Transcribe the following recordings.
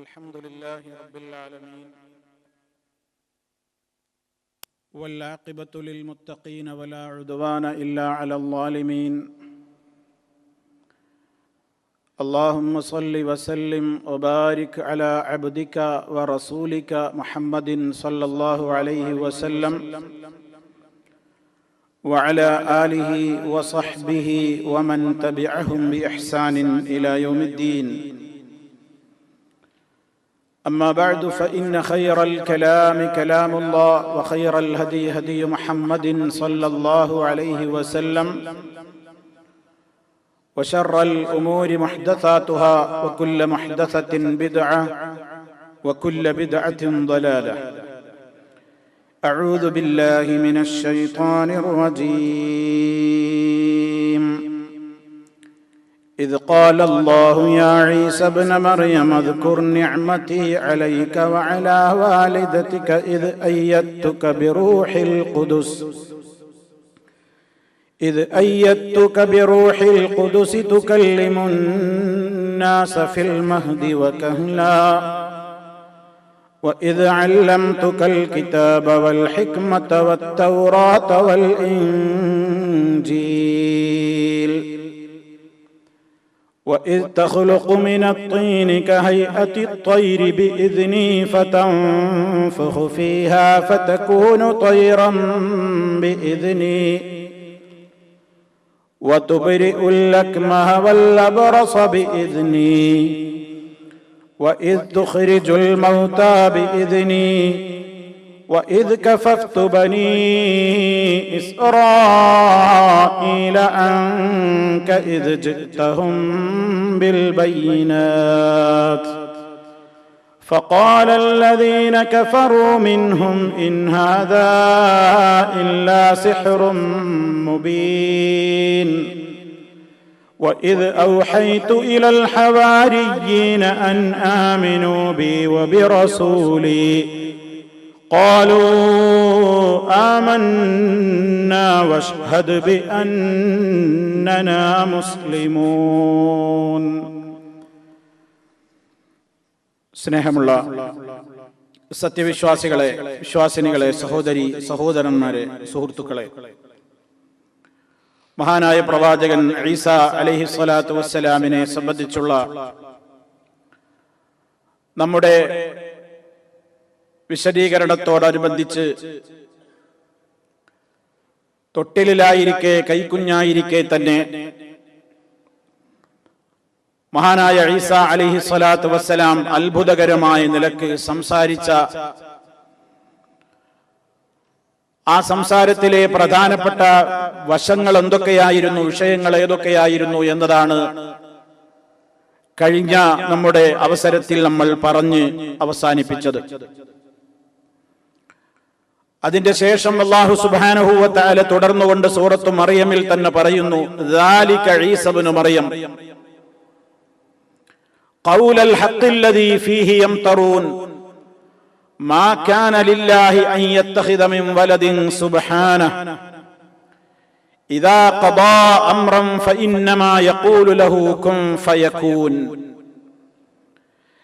الحمد لله رب العالمين والعاقبة للمتقين ولا عدوان إلا على الظالمين. اللهم صل وسلم وبارك على عبدك ورسولك محمد صلى الله عليه وسلم وعلى آله وصحبه ومن تبعهم بإحسان إلى يوم الدين. أما بعد فإن خير الكلام كلام الله وخير الهدي هدي محمد صلى الله عليه وسلم وشر الأمور محدثاتها وكل محدثة بدعة وكل بدعة ضلالة. أعوذ بالله من الشيطان الرجيم. إذ قال الله يا عيسى ابن مريم اذكر نعمتي عليك وعلى والدتك إذ أيدتك بروح القدس تكلم الناس في المهد وكهلا وإذ علمتك الكتاب والحكمة والتوراة والإنجيل وإذ تخلق من الطين كهيئة الطير بإذني فتنفخ فيها فتكون طيرا بإذني وتبرئ الأكمه والأبرص بإذني وإذ تخرج الموتى بإذني وإذ كففت بني إسرائيل عنك إذ جئتهم بالبينات فقال الذين كفروا منهم إن هذا إلا سحر مبين وإذ أوحيت إلى الحواريين أن آمنوا بي وبرسولي قالوا آمنا واشهد بأننا مسلمون. സ്നേഹമുള്ള സത്യവിശ്വാസികളെ, വിശ്വാസിനികളെ, സഹോദരി സഹോദരന്മാരെ, സുഹൃത്തുക്കളെ, മഹാനായ പ്രവാചകൻ ഈസ അലൈഹിസ്സലാത്തു വസ്സലാമിനെ സംബന്ധിച്ചുള്ള നമ്മുടെ വിശദീകരണത്തോടനുബന്ധിച്ച് തൊട്ടിലായിരിക്കെ, കൈക്കുഞ്ഞായിരിക്കെ തന്നെ മഹാനായ ഈസ അലൈഹിസ്സലാത്തു വസ്സലാം അത്ഭുതകരമായ നിലക്ക് സംസാരിച്ച ആ സംസാരത്തിലെ പ്രധാനപ്പെട്ട വശങ്ങൾ എന്തൊക്കെയായിരുന്നു, വിഷയങ്ങൾ ഏതൊക്കെയായിരുന്നു എന്നതാണ് കഴിഞ്ഞ നമ്മുടെ അവസരത്തിൽ നമ്മൾ പറഞ്ഞ് അവസാനിപ്പിച്ചത്. അതിന്റെ ശേഷം അല്ലാഹു സുബ്ഹാനഹു വ തആല തുടർന്നുകൊണ്ട് സൂറത്തു മറിയമിൽ തന്നെ പറയുന്നു, ദാലിക ഈസ ഇബ്നു മറിയം ഖൗലൽ ഹഖ്ഖില്ലദീ ഫീഹി യംതറൂൻ മാ കാന ലില്ലാഹി അൻ യത്തഖിദ മിൻ വലദിൻ സുബ്ഹാനഹു ഇദാ ഖദാ അംറൻ ഫഇന്നമാ യഖൂലു ലഹു കുൻ ഫയകൂൻ.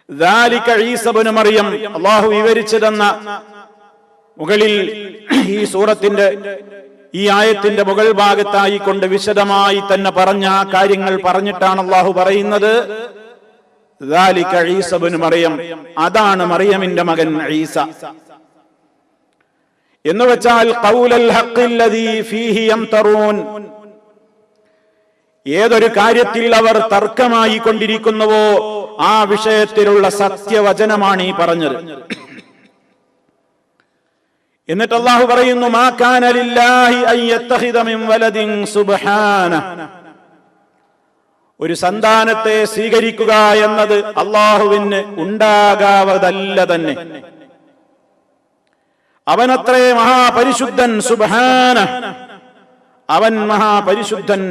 ദാലിക ഈസ ഇബ്നു മറിയം, അല്ലാഹു വിവരിച്ചു തന്ന മുകളിൽ ഈ സൂറത്തിന്റെ ഈ ആയത്തിന്റെ മുകൾ ഭാഗത്തായി കൊണ്ട് വിശദമായി തന്നെ പറഞ്ഞ ആ കാര്യങ്ങൾ പറഞ്ഞിട്ടാണ് അല്ലാഹു പറയുന്നത്, ദാലിക ഈസ ഇബ്നു മറിയം, അതാണ് മറിയമിന്റെ മകൻ ഈസ. എന്ന് വെച്ചാൽ ഖൗലൽ ഹഖ്ഖില്ലദീ ഫീഹി യംതറൂൻ, ഏതൊരു കാര്യത്തിൽ അവർ തർക്കമായി കൊണ്ടിരിക്കുന്നുവോ ആ വിഷയത്തിലുള്ള സത്യവചനമാണ് ഈ പറഞ്ഞത്. എന്നിട്ട് അല്ലാഹു പറയുന്നു, മാ കാന ലില്ലാഹി അൻ യത്തഖിദ മിൻ വലദിൻ സുബ്ഹാനഹു, ഒരു സന്താനത്തെ സ്വീകരിക്കുക എന്നത് അല്ലാഹുവിന് ഉണ്ടാകാവതല്ല തന്നെ. അവനത്രേ മഹാപരിശുദ്ധൻ, സുബ്ഹാനഹു, അവൻ മഹാപരിശുദ്ധൻ.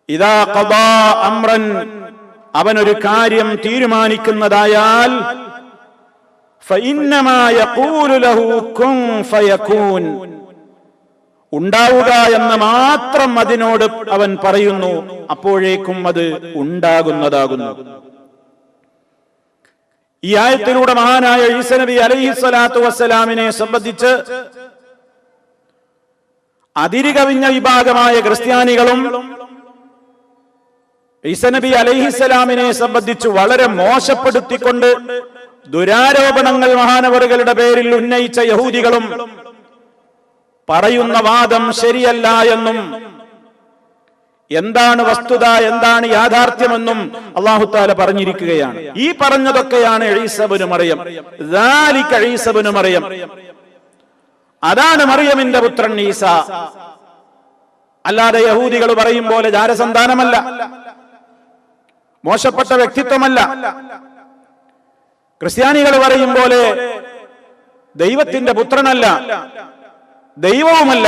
ഇദാ ഖദാ അംറൻ, അവനൊരു കാര്യം തീരുമാനിക്കുന്നതായാൽ ഫഇന്നമാ യഖൂലു ലഹു കുൻ ഫയകൂൻ, ഉണ്ടാവുക എന്ന് മാത്രം അതിനോട് അവൻ പറയുന്നു, അപ്പോഴേക്കും അത് ഉണ്ടാകുന്നതാകുന്നു. ഈ ആയത്തിലൂടെ മഹാനായ ഈസ നബി അലൈഹിസ്സലാത്തു വസ്സലാമിനെ സംബന്ധിച്ച് അതിരുകവിഞ്ഞ വിഭാഗമായ ക്രിസ്ത്യാനികളും ഈസ നബി അലൈഹിസ്സലാമിനെ സംബന്ധിച്ച് വളരെ മോശപ്പെടുത്തിക്കൊണ്ട് ദുരാരോപണങ്ങൾ മഹാനവറുകളുടെ പേരിൽ ഉന്നയിച്ച യഹൂദികളും പറയുന്ന വാദം ശരിയല്ല എന്നും എന്താണ് വസ്തുത, എന്താണ് യാഥാർത്ഥ്യമെന്നും അല്ലാഹു തആല പറഞ്ഞിരിക്കുകയാണ്. ഈ പറഞ്ഞതൊക്കെയാണ് ഈസ ഇബ്നു മറിയം. ദാലിക ഈസ ഇബ്നു മറിയം, അതാണ് മറിയമിന്റെ പുത്രൻ ഈസ. അല്ലാതെ യഹൂദികൾ പറയും പോലെ ജാരസന്താനമല്ല, മോശപ്പെട്ട വ്യക്തിത്വമല്ല. ക്രിസ്ത്യാനികൾ പറയും പോലെ ദൈവത്തിന്റെ പുത്രനല്ല, ദൈവവുമല്ല.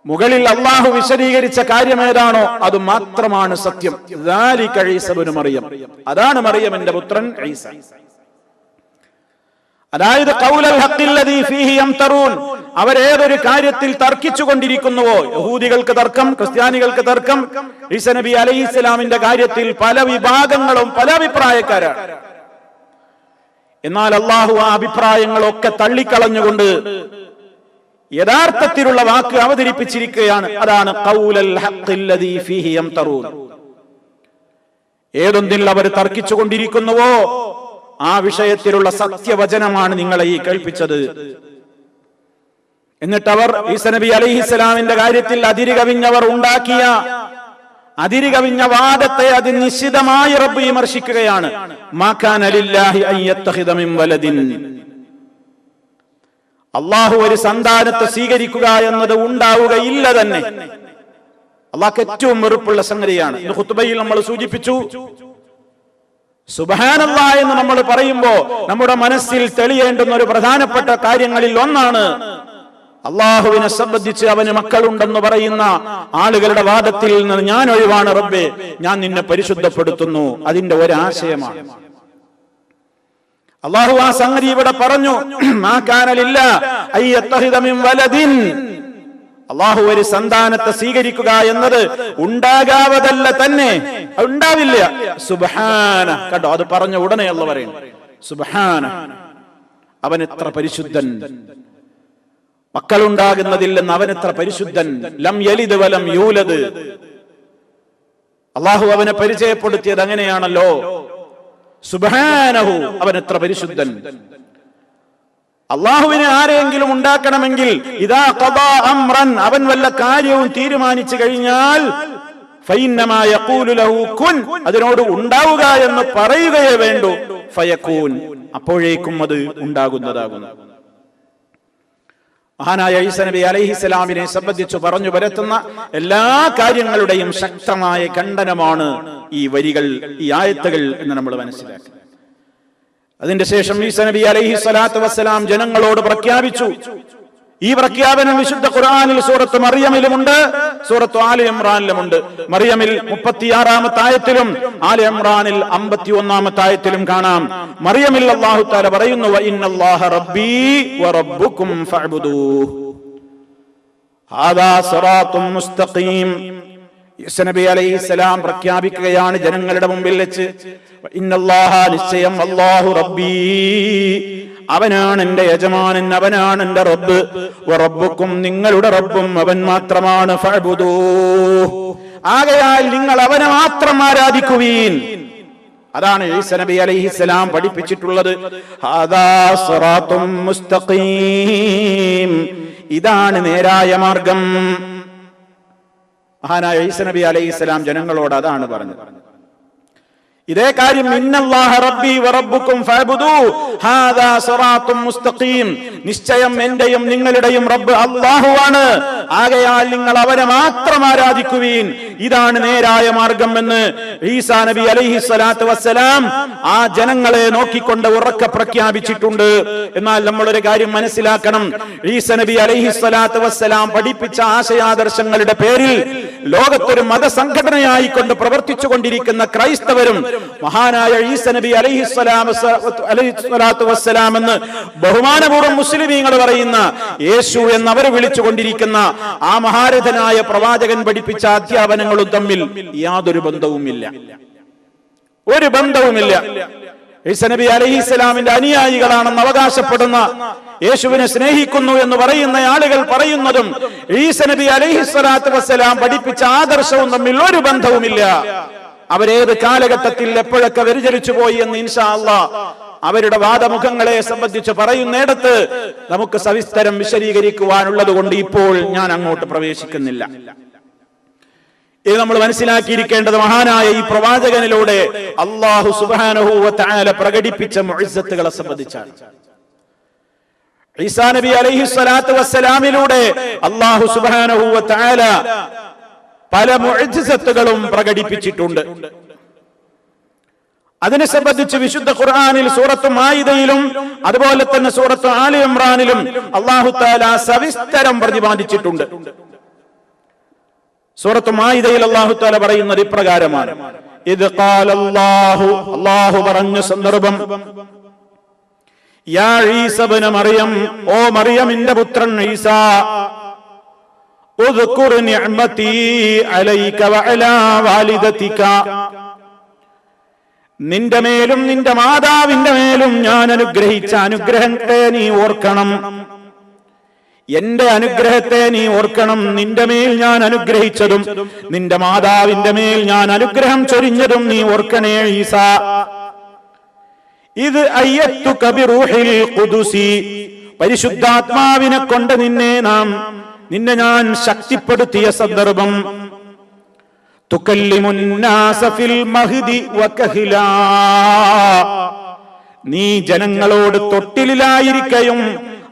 മുകളിൽ അള്ളാഹു വിശദീകരിച്ച കാര്യം ഏതാണോ അത് മാത്രമാണ് സത്യം. ദാലിക ഈസ ഇബ്നു മറിയം, അതാണ് മറിയമിന്റെ പുത്രൻ ഈസ. അതായത് ഖൗലൽ ഹഖില്ലദീ ഫീഹി യംതറൂൻ, അവരേതൊരു കാര്യത്തിൽ തർക്കിച്ചു കൊണ്ടിരിക്കുന്നുവോ, യഹൂദികൾക്ക് തർക്കം, ക്രിസ്ത്യാനികൾക്ക് തർക്കം, ഈസ നബി അലൈഹിസ്സലാമിന്റെ കാര്യത്തിൽ പല വിഭാഗങ്ങളും പല അഭിപ്രായക്കാരാണ്. എന്നാൽ അള്ളാഹു ആ അഭിപ്രായങ്ങളൊക്കെ തള്ളിക്കളഞ്ഞുകൊണ്ട് യഥാർത്ഥത്തിലുള്ള വാക്ക് അവതരിപ്പിച്ചിരിക്കുകയാണ്. അതാണ് ഖൗലൽ ഹഖില്ലദീ ഫീഹി യംതറൂൻ. ഏതൊന്നിൽ അവർ തർക്കിച്ചു കൊണ്ടിരിക്കുന്നുവോ ആ വിഷയത്തിലുള്ള സത്യവചനമാണ് നിങ്ങളെ ഈ കേൾപ്പിച്ചത്. എന്നിട്ട് അവർ ഈസ നബി അലൈഹിസ്സലാമിന്റെ കാര്യത്തിൽ അതിരുകവിഞ്ഞവർ ഉണ്ടാക്കിയ അതിരുകവിഞ്ഞ വാദത്തെ അത് നിശ്ചിതമായി റബ്ബ് വിമർശിക്കുകയാണ്. മാ കാന ലില്ലാഹി അൻ യത്തഖിദ മിൻ വലദിൻ, അല്ലാഹു ഒരു സന്താനത്തെ സ്വീകരിക്കുക എന്നത് ഉണ്ടാവുകയില്ല തന്നെ. അല്ലാഹുക്ക് ഏറ്റവും വെറുപ്പുള്ള സംഗതിയാണ്. ഇന്ന് ഖുത്ബയിൽ നമ്മൾ സൂചിപ്പിച്ചു, സുബ്ഹാനല്ലാഹ് എന്ന് നമ്മൾ പറയുമ്പോൾ നമ്മുടെ മനസ്സിൽ തെളിയേണ്ടുന്ന ഒരു പ്രധാനപ്പെട്ട കാര്യങ്ങളിൽ ഒന്നാണ് അള്ളാഹുവിനെ സംബന്ധിച്ച് അവന് മക്കളുണ്ടെന്ന് പറയുന്ന ആളുകളുടെ വാദത്തിൽ നിന്ന് ഞാൻ ഒഴിവാണ് റബ്ബേ, ഞാൻ നിന്നെ പരിശുദ്ധപ്പെടുത്തുന്നു. അതിന്റെ ഒരാശയമാണ്. അള്ളാഹു ആ സംഗതി ഇവിടെ പറഞ്ഞു. മാ കാന ലില്ലാഹി അൻ യത്തഖിദ മിൻ വലദിൻ, അള്ളാഹു ഒരു സന്താനത്തെ സ്വീകരിക്കുക എന്നത് ഉണ്ടാകാവതല്ല തന്നെ, ഉണ്ടാവില്ല. സുബ്ഹാന, കണ്ടോ, അത് പറഞ്ഞ ഉടനെ അല്ലാഹു പറയുന്നു സുബ്ഹാന, അവൻ എത്ര പരിശുദ്ധൻ, മക്കളുണ്ടാകുന്നതില്ലെന്ന് അവൻ എത്ര പരിശുദ്ധൻ. ലം യലിദ് വലം യൂലദ്, അള്ളാഹു അവനെ പരിചയപ്പെടുത്തിയത് അങ്ങനെയാണല്ലോ. സുബ്ഹാനഹു, അവൻ എത്ര പരിശുദ്ധൻ. അള്ളാഹുവിനെ ആരെങ്കിലും ഉണ്ടാക്കണമെങ്കിൽ ഇദാ ഖദാ അംറൻ, അവൻ വല്ല കാര്യവും തീരുമാനിച്ചു കഴിഞ്ഞാൽ ഫഇന്നമാ യഖൂലു ലഹു കുൻ, അതിനോട് ഉണ്ടാവുക എന്ന് പറയുകയേ വേണ്ടൂ. ഫയകൂൻ, അപ്പോഴേക്കും അത് ഉണ്ടാകുന്നതാകുന്നു. മഹാനായ ഈസ നബി അലൈഹിസ്സലാമിനെ സംബന്ധിച്ച് പറഞ്ഞു പരത്തുന്ന എല്ലാ കാര്യങ്ങളുടെയും ശക്തമായ ഖണ്ഡനമാണ് ഈ വരികൾ, ഈ ആയത്തുകൾ എന്ന് നമ്മൾ മനസ്സിലാക്കി. അതിന്റെ ശേഷം ഈസ നബി അലൈഹിസ്സലാത്തു വസ്സലാം ജനങ്ങളോട് പ്രഖ്യാപിച്ചു. ഈ പ്രഖ്യാപനം വിശുദ്ധ ഖുർആനിൽ സൂറത്ത് മറിയമിലുമുണ്ട്, സൂറത്ത് ആലി ഇംറാനിലുമുണ്ട്. മറിയമിൽ 36-ാമത്തെ ആയത്തിലും ആലി ഇംറാനിൽ 51-ാമത്തെ ആയത്തിലും കാണാം. മറിയമിൽ അല്ലാഹു തആല പറയുന്നു, വ ഇന്നല്ലാഹ റബ്ബീ വ റബ്ബുകും ഫഅബ്ദൂഹു ഹാദാ സിറാത്തും മുസ്തഖീം. ഈസ നബി അലൈഹിസ്സലാം പ്രഖ്യാപിക്കുകയാണ് ജനങ്ങളുടെ മുമ്പിൽ വെച്ച്, ഇന്നല്ലാഹ, നിശ്ചയം അല്ലാഹു റബ്ബീ, അവനാണ് എന്റെ യജമാനൻ, അവനാണ് എന്റെ റബ്ബ്, വറബ്ബുക്കും, നിങ്ങളുടെ റബ്ബും അവൻ മാത്രമാണ്. ഫഅബ്ദൂഹു, ആകയാൽ നിങ്ങൾ അവനെ മാത്രം ആരാധിക്കുവീൻ. അതാണ് ഈസ നബി അലൈഹിസ്സലാം പഠിപ്പിച്ചിട്ടുള്ളത്. ഹാദാ സിറാത്തും മുസ്തഖീം, ഇതാണ് നേരായ മാർഗം. മഹാനായ ഈസ നബി അലൈഹിസ്സലാം ജനങ്ങളോട് അതാണ് പറഞ്ഞത്. ഇതേ കാര്യം ഇന്നല്ലാഹ റബ്ബി വറബ്ബുക്കും ഫഅബ്ദൂഹു ഹാദാ സിറാത്തും മുസ്തഖീം, നിശ്ചയം എന്റെയും നിങ്ങളുടെയും റബ്ബ് അല്ലാഹുവാണ്, ആകയാൽ നിങ്ങൾ അവനെ മാത്രം ആരാധിക്കുവീൻ, ഇതാണ് നേരായ മാർഗം എന്ന് ഈസാ നബി അലൈഹിസ്സലാത്തു വസ്സലാം ആ ജനങ്ങളെ നോക്കിക്കൊണ്ട് ഉറക്കെ പ്രഖ്യാപിച്ചിട്ടുണ്ട്. എന്നാൽ നമ്മളൊരു കാര്യം മനസ്സിലാക്കണം, ഈസ നബി അലൈഹിസ്സലാത്തു വസ്സലാം പഠിപ്പിച്ച ആശയാദർശങ്ങളുടെ പേരിൽ ലോകത്തൊരു മതസംഘടനയായിക്കൊണ്ട് പ്രവർത്തിച്ചു കൊണ്ടിരിക്കുന്ന ക്രൈസ്തവരും മഹാനായ ഈസ നബി അലൈഹിസ്സലാത്തു വസ്സലാം എന്ന് ബഹുമാനപൂർവ്വം മുസ്ലിമീങ്ങൾ പറയുന്ന യേശു എന്നവർ വിളിച്ചുകൊണ്ടിരിക്കുന്ന ആ മഹാരഥനായ പ്രവാചകൻ പഠിപ്പിച്ച അധ്യാപനങ്ങളും തമ്മിൽ യാതൊരു ബന്ധവുമില്ല, ഒരു ബന്ധവുമില്ല. ഈസാ നബി അലൈഹിസ്സലാമിന്റെ അനുയായികളാണെന്ന് അവകാശപ്പെടുന്ന, യേശുവിനെ സ്നേഹിക്കുന്നു എന്ന് പറയുന്ന ആളുകൾ പറയുന്നതും ഈസാ നബി അലൈഹിസ്സലാത്തു വസ്സലാം പഠിപ്പിച്ച ആദർശവും തമ്മിൽ ഒരു ബന്ധവുമില്ല. അവരേത് കാലഘട്ടത്തിൽ എപ്പോഴൊക്കെ വ്യതിചലിച്ചു പോയി എന്ന് ഇൻഷാ അല്ലാഹ് അവരുടെ വാദമുഖങ്ങളെ സംബന്ധിച്ച് പറയുന്നിടത്ത് നമുക്ക് സവിസ്തരം വിശദീകരിക്കുവാനുള്ളത് കൊണ്ട് ഇപ്പോൾ ഞാൻ അങ്ങോട്ട് പ്രവേശിക്കുന്നില്ല. ഇത് നമ്മൾ മനസ്സിലാക്കിയിരിക്കേണ്ടത് മഹാനായ ഈ പ്രവാചകനിലൂടെ അല്ലാഹു സുബ്ഹാനഹു വ തആല പ്രകടിപ്പിച്ച മുഅ്ജിസത്തുകളെ സംബന്ധിച്ചാണ്. ഈസാ നബി അലൈഹിസ്സലാത്തു വസ്സലാമിലൂടെ അല്ലാഹു സുബ്ഹാനഹു വ തആല പല മുഅ്ജിസത്തുകളും പ്രകടിപ്പിച്ചിട്ടുണ്ട്. അതിനെ സംബന്ധിച്ച് വിശുദ്ധ ഖുർആനിൽ സൂറത്ത് മാഇദയിലും അതുപോലെ തന്നെ സൂറത്ത് ആലി ഇംറാനിലും അല്ലാഹു തആല സവിസ്തരം പ്രതിപാദിച്ചിട്ടുണ്ട്. സൂറത്ത് മാഇദയിൽ അല്ലാഹു തആല പറയുന്നത് ഇപ്രകാരമാണ്: ഇദ് ഖാലല്ലാഹു, അല്ലാഹു പറഞ്ഞ സന്ദർഭം, യാ ഈസ ഇബ്നു മറിയം, ഓ മറിയമിന്റെ പുത്രൻ ഈസാ, ഉദ്കുർ നിഅമതി അലൈക വഅലാ വാലിദതിക, നിന്റെ മേലും നിന്റെ മാതാവിന്റെ മേലും ഞാൻ അനുഗ്രഹിച്ച അനുഗ്രഹത്തെ നീ ഓർക്കണം. എന്റെ അനുഗ്രഹത്തെ നീ ഓർക്കണം. നിന്റെ മേൽ ഞാൻ അനുഗ്രഹിച്ചതും നിന്റെ മാതാവിന്റെ മേൽ ഞാൻ അനുഗ്രഹം ചൊരിഞ്ഞതും നീ ഓർക്കണേ ഈസാ. ഇത് അയ്യത്തുക ബിറൂഹിൽ ഖുദുസി, പരിശുദ്ധാത്മാവിനെ കൊണ്ട് നിന്നെ ഞാൻ ശക്തിപ്പെടുത്തിയ സന്ദർഭം. തുകല്ലിമുന്നാസ ഫിൽ മഹ്ദി വകഹ്ലാ, നീ ജനങ്ങളോട് തൊട്ടിലായിരിക്കയും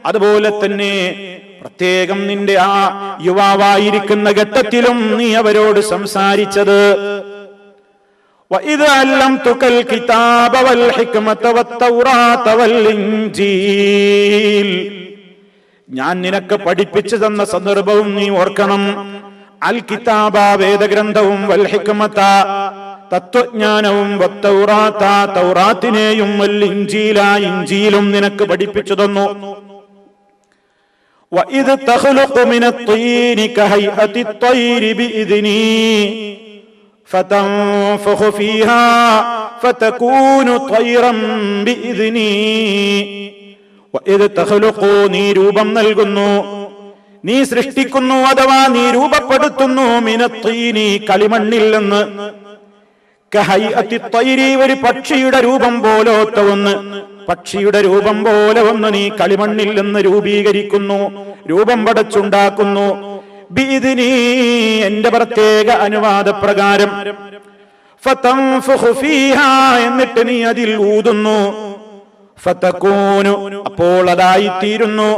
അതുപോലെ തന്നെ പ്രത്യേകം നിന്റെ ആ യുവാവായിരിക്കുന്ന ഘട്ടത്തിലും നീ അവരോട് സംസാരിച്ചത്. വഇദ അല്ലംതുകൽ കിതാബ വൽ ഹിക്മത വത്തൗറാത വൽ ഇൻജീൽ, ഞാൻ നിനക്ക് പഠിപ്പിച്ചു തന്ന സന്ദർഭവും നീ ഓർക്കണം. അൽ കിതാബ, വേദഗ്രന്ഥവും, വൽ ഹിക്മത, തത്വജ്ഞാനവും, വത്തൗറാത, തൗറാത്തിനെയും, വൽ ഇൻജീല, ഇൻജീലും നിനക്ക് പഠിപ്പിച്ചു തന്നു. വഇദ് തഖ്ലുഖു മിനത്ത്-തീനി കഹൈഅത്തി-ത്വയ്രി ബിഇദ്നി ഫതൻഫഖു ഫീഹാ ഫതകൂനു ത്വയ്റൻ ബിഇദ്നി. വഇദ് തഖ്ലുഖു, നീ രൂപം നൽകുന്നു, നീ സൃഷ്ടിക്കുന്നു അഥവാ നീ രൂപപ്പെടുത്തുന്നു, മിനത്ത്-തീനി, കളിമണ്ണിൽ നിന്ന്, കഹൈഅത്തി-ത്വയ്രി, ഒരു പക്ഷിയുടെ രൂപം പോലത്തെ ഒന്ന്, പക്ഷിയുടെ രൂപം പോലെ ഒന്ന് നീ കളിമണ്ണിൽ നിന്ന് രൂപീകരിക്കുന്നു, രൂപം പടച്ചുണ്ടാക്കുന്നു. ബിഇദ്നി, എന്റെ പ്രത്യേക അനുവാദപ്രകാരം. ഫതൻഫഖു ഫീഹാ, എന്നിട്ട് നീ അതിൽ ഊതുന്നു. ഫതകൂനു, അപ്പോൾ അതായിത്തീരുന്നു.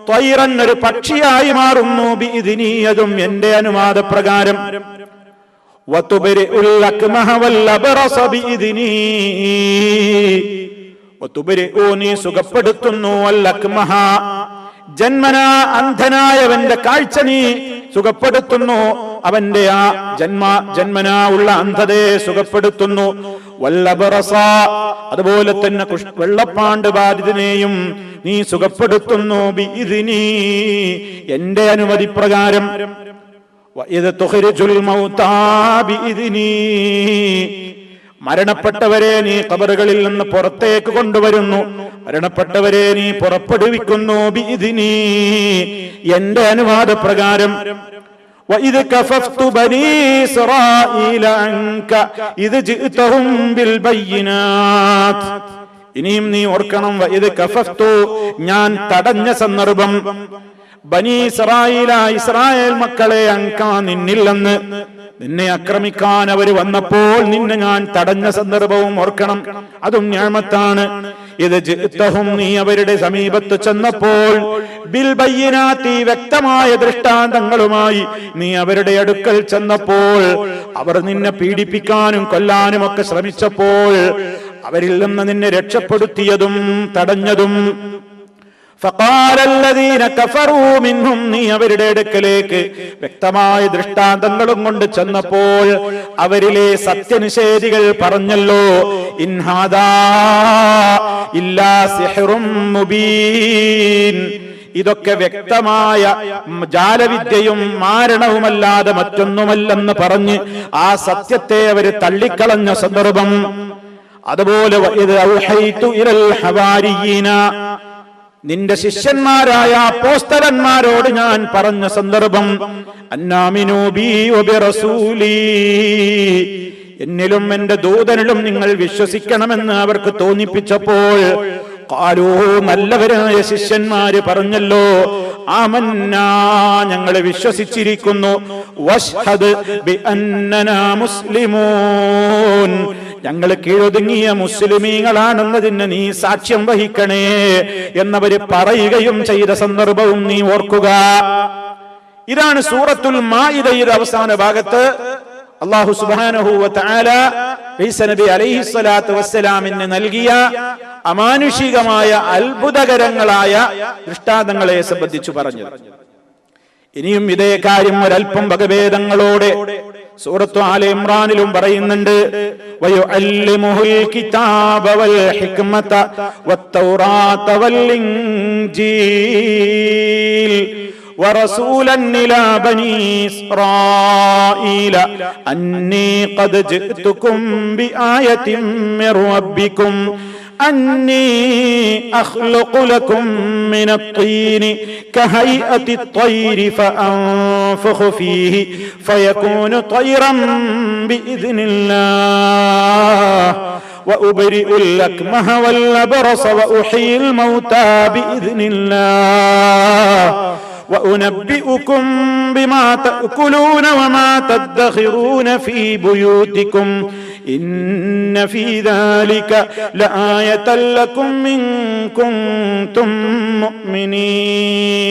ത്വയ്റൻ, ഒരു പക്ഷിയായി മാറുന്നു. ബിഇദ്നി, അതും എന്റെ അനുവാദപ്രകാരം. വതുബരിഉൽ അക്മഹ വൽ അബ്റസ ബിഇദ്നി, വതുബരിഉ, നീ സുഖപ്പെടുത്തുന്നു, അൽ അക്മഹ, ജന്മനാ അന്ധനായവന്റെ കാഴ്ച നീ സുഖപ്പെടുത്തുന്നു, അവന്റെ ആ ജന്മനാ ഉള്ള അന്ധതയെ സുഖപ്പെടുത്തുന്നു. വൽ അബ്റസ, അതുപോലെ തന്നെ വെള്ളപ്പാണ്ട് ബാധിതനെയും നീ സുഖപ്പെടുത്തുന്നു. ബിഇദ്നി, എന്റെ അനുമതി പ്രകാരം. വഇദ് തുഖ്രിജുൽ മൗതാ ബിഇദ്നി, മരണപ്പെട്ടവരെ നീ ഖബറുകളിൽ നിന്ന് പുറത്തേക്ക് കൊണ്ടുവരുന്നു, മരണപ്പെട്ടവരെ നീ പുറപ്പെടുവിക്കുന്നു. ബിഇദ്നി, എന്റെ അനുവാദപ്രകാരം. വഇദ് കഫഫ്തു ബനീ ഇസ്രായീല അൻക ഇദ് ജിഅ്തഹും ബിൽ ബയ്യിനാത്ത്, ഇനിയും നീ ഓർക്കണം. വഇദ് കഫഫ്തു, ഞാൻ തടഞ്ഞ സന്ദർഭം, ബനീ ഇസ്രായീല, ഇസ്രായേൽ മക്കളെ, അൻക, നിന്നിൽ നിന്ന്, നിന്നെ ആക്രമിക്കാൻ അവർ വന്നപ്പോൾ നിന്നെ ഞാൻ തടഞ്ഞ സന്ദർഭവും ഓർക്കണം. അതും നിഅമത്താണ്. ഇത് ജിഅ്തഹും, നീ അവരുടെ സമീപത്ത് ചെന്നപ്പോൾ, ബിൽ ബയ്യിനാത്തി, വ്യക്തമായ ദൃഷ്ടാന്തങ്ങളുമായി നീ അവരുടെ അടുക്കൽ ചെന്നപ്പോൾ, അവർ നിന്നെ പീഡിപ്പിക്കാനും കൊല്ലാനും ഒക്കെ ശ്രമിച്ചപ്പോൾ അവരിൽ നിന്ന് നിന്നെ രക്ഷപ്പെടുത്തിയതും തടഞ്ഞതും. ഫഖാല അല്ലദീന കഫറൂ മിൻഹും, നീ അവരുടെ അടുക്കലേക്ക് വ്യക്തമായ ദൃഷ്ടാന്തങ്ങളും കൊണ്ട് ചെന്നപ്പോൾ അവരിലെ സത്യനിഷേധികൾ പറഞ്ഞല്ലോ, ഇൻ ഹാദാ ഇല്ലാ സിഹ്റും മുബീൻ, ഇതൊക്കെ വ്യക്തമായ ജാലവിദ്യയും മാരണവുമല്ലാതെ മറ്റൊന്നുമല്ലെന്ന് പറഞ്ഞ് ആ സത്യത്തെ അവർ തള്ളിക്കളഞ്ഞ സന്ദർഭം. അതുപോലെ വഇദ് ഔഹൈതു ഇലൽ ഹവാരിയീന, നിന്റെ ശിഷ്യന്മാരായ അപ്പോസ്തലന്മാരോട് ഞാൻ പറഞ്ഞ സന്ദർഭം, അന്നാമിനൂ ബി വബിറസൂലി, എന്നിലും എന്റെ ദൂതനിലും നിങ്ങൾ വിശ്വസിക്കണമെന്ന് അവർക്ക് തോന്നിപ്പിച്ചപ്പോൾ, ഖാലൂ, നല്ലവരായ ശിഷ്യന്മാര് പറഞ്ഞല്ലോ, ആമന്നാ, ഞങ്ങളെ വിശ്വസിച്ചിരിക്കുന്നു, വഷ്ഹദ് ബിഅന്നനാ മുസ്ലിമൂൻ, ഞങ്ങൾ കീഴൊതുങ്ങിയ മുസ്ലിമീങ്ങളാണെന്നതിന് നീ സാക്ഷ്യം വഹിക്കണേ എന്നവര് പറയുകയും ചെയ്ത സന്ദർഭവും നീ ഓർക്കുക. ഇതാണ് സൂറത്തുൽ മാഇദയുടെ അവസാന ഭാഗത്ത് അല്ലാഹു സുബ്ഹാനഹു വ തആല ഈസാ നബി അലൈഹിസ്സലാത്തു വസ്സലാമിന് നൽകിയ അമാനുഷികമായ അത്ഭുതകരങ്ങളായ ദൃഷ്ടാന്തങ്ങളെ സംബന്ധിച്ചു പറഞ്ഞത്. ഇനിയും ഇതേ കാര്യം ഒരൽപ്പം വകഭേദങ്ങളോടെ സൂറത്തു ആലെ ഇമ്രാനിലും പറയുന്നുണ്ട്. വയുഅല്ലിമുഹുൽ കിതാബ വൽ ഹിക്മത വത്തൗറാത വൽ ഇൻജീൽ വറസൂലൻ ഇലാ ബനീ ഇസ്രായീല അന്നീ ഖദ് ജിഅ്തുകും ബിആയത്തിൻ മിർ റബ്ബികും أني أخلق لكم من الطين كهيئة الطير فأنفخ فيه فيكون طيرا بإذن الله وأبرئ الأكمه والأبرص وأحيي الموتى بإذن الله وأنبئكم بما تأكلون وما تدخرون في بيوتكم إن في ذلك لآية لكم إن كنتم مؤمنين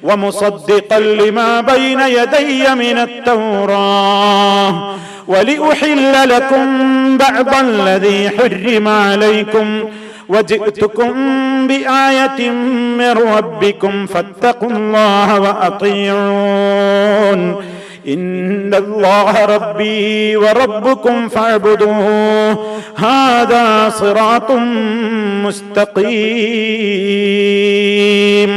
ومصدقا لما بين يدي من التوراة ولأحل لكم بعض الذي حرم عليكم وجئتكم بآية من ربكم فاتقوا الله وأطيعون إن الله ربي وربكم فاعبدوه هذا صراط مستقيم.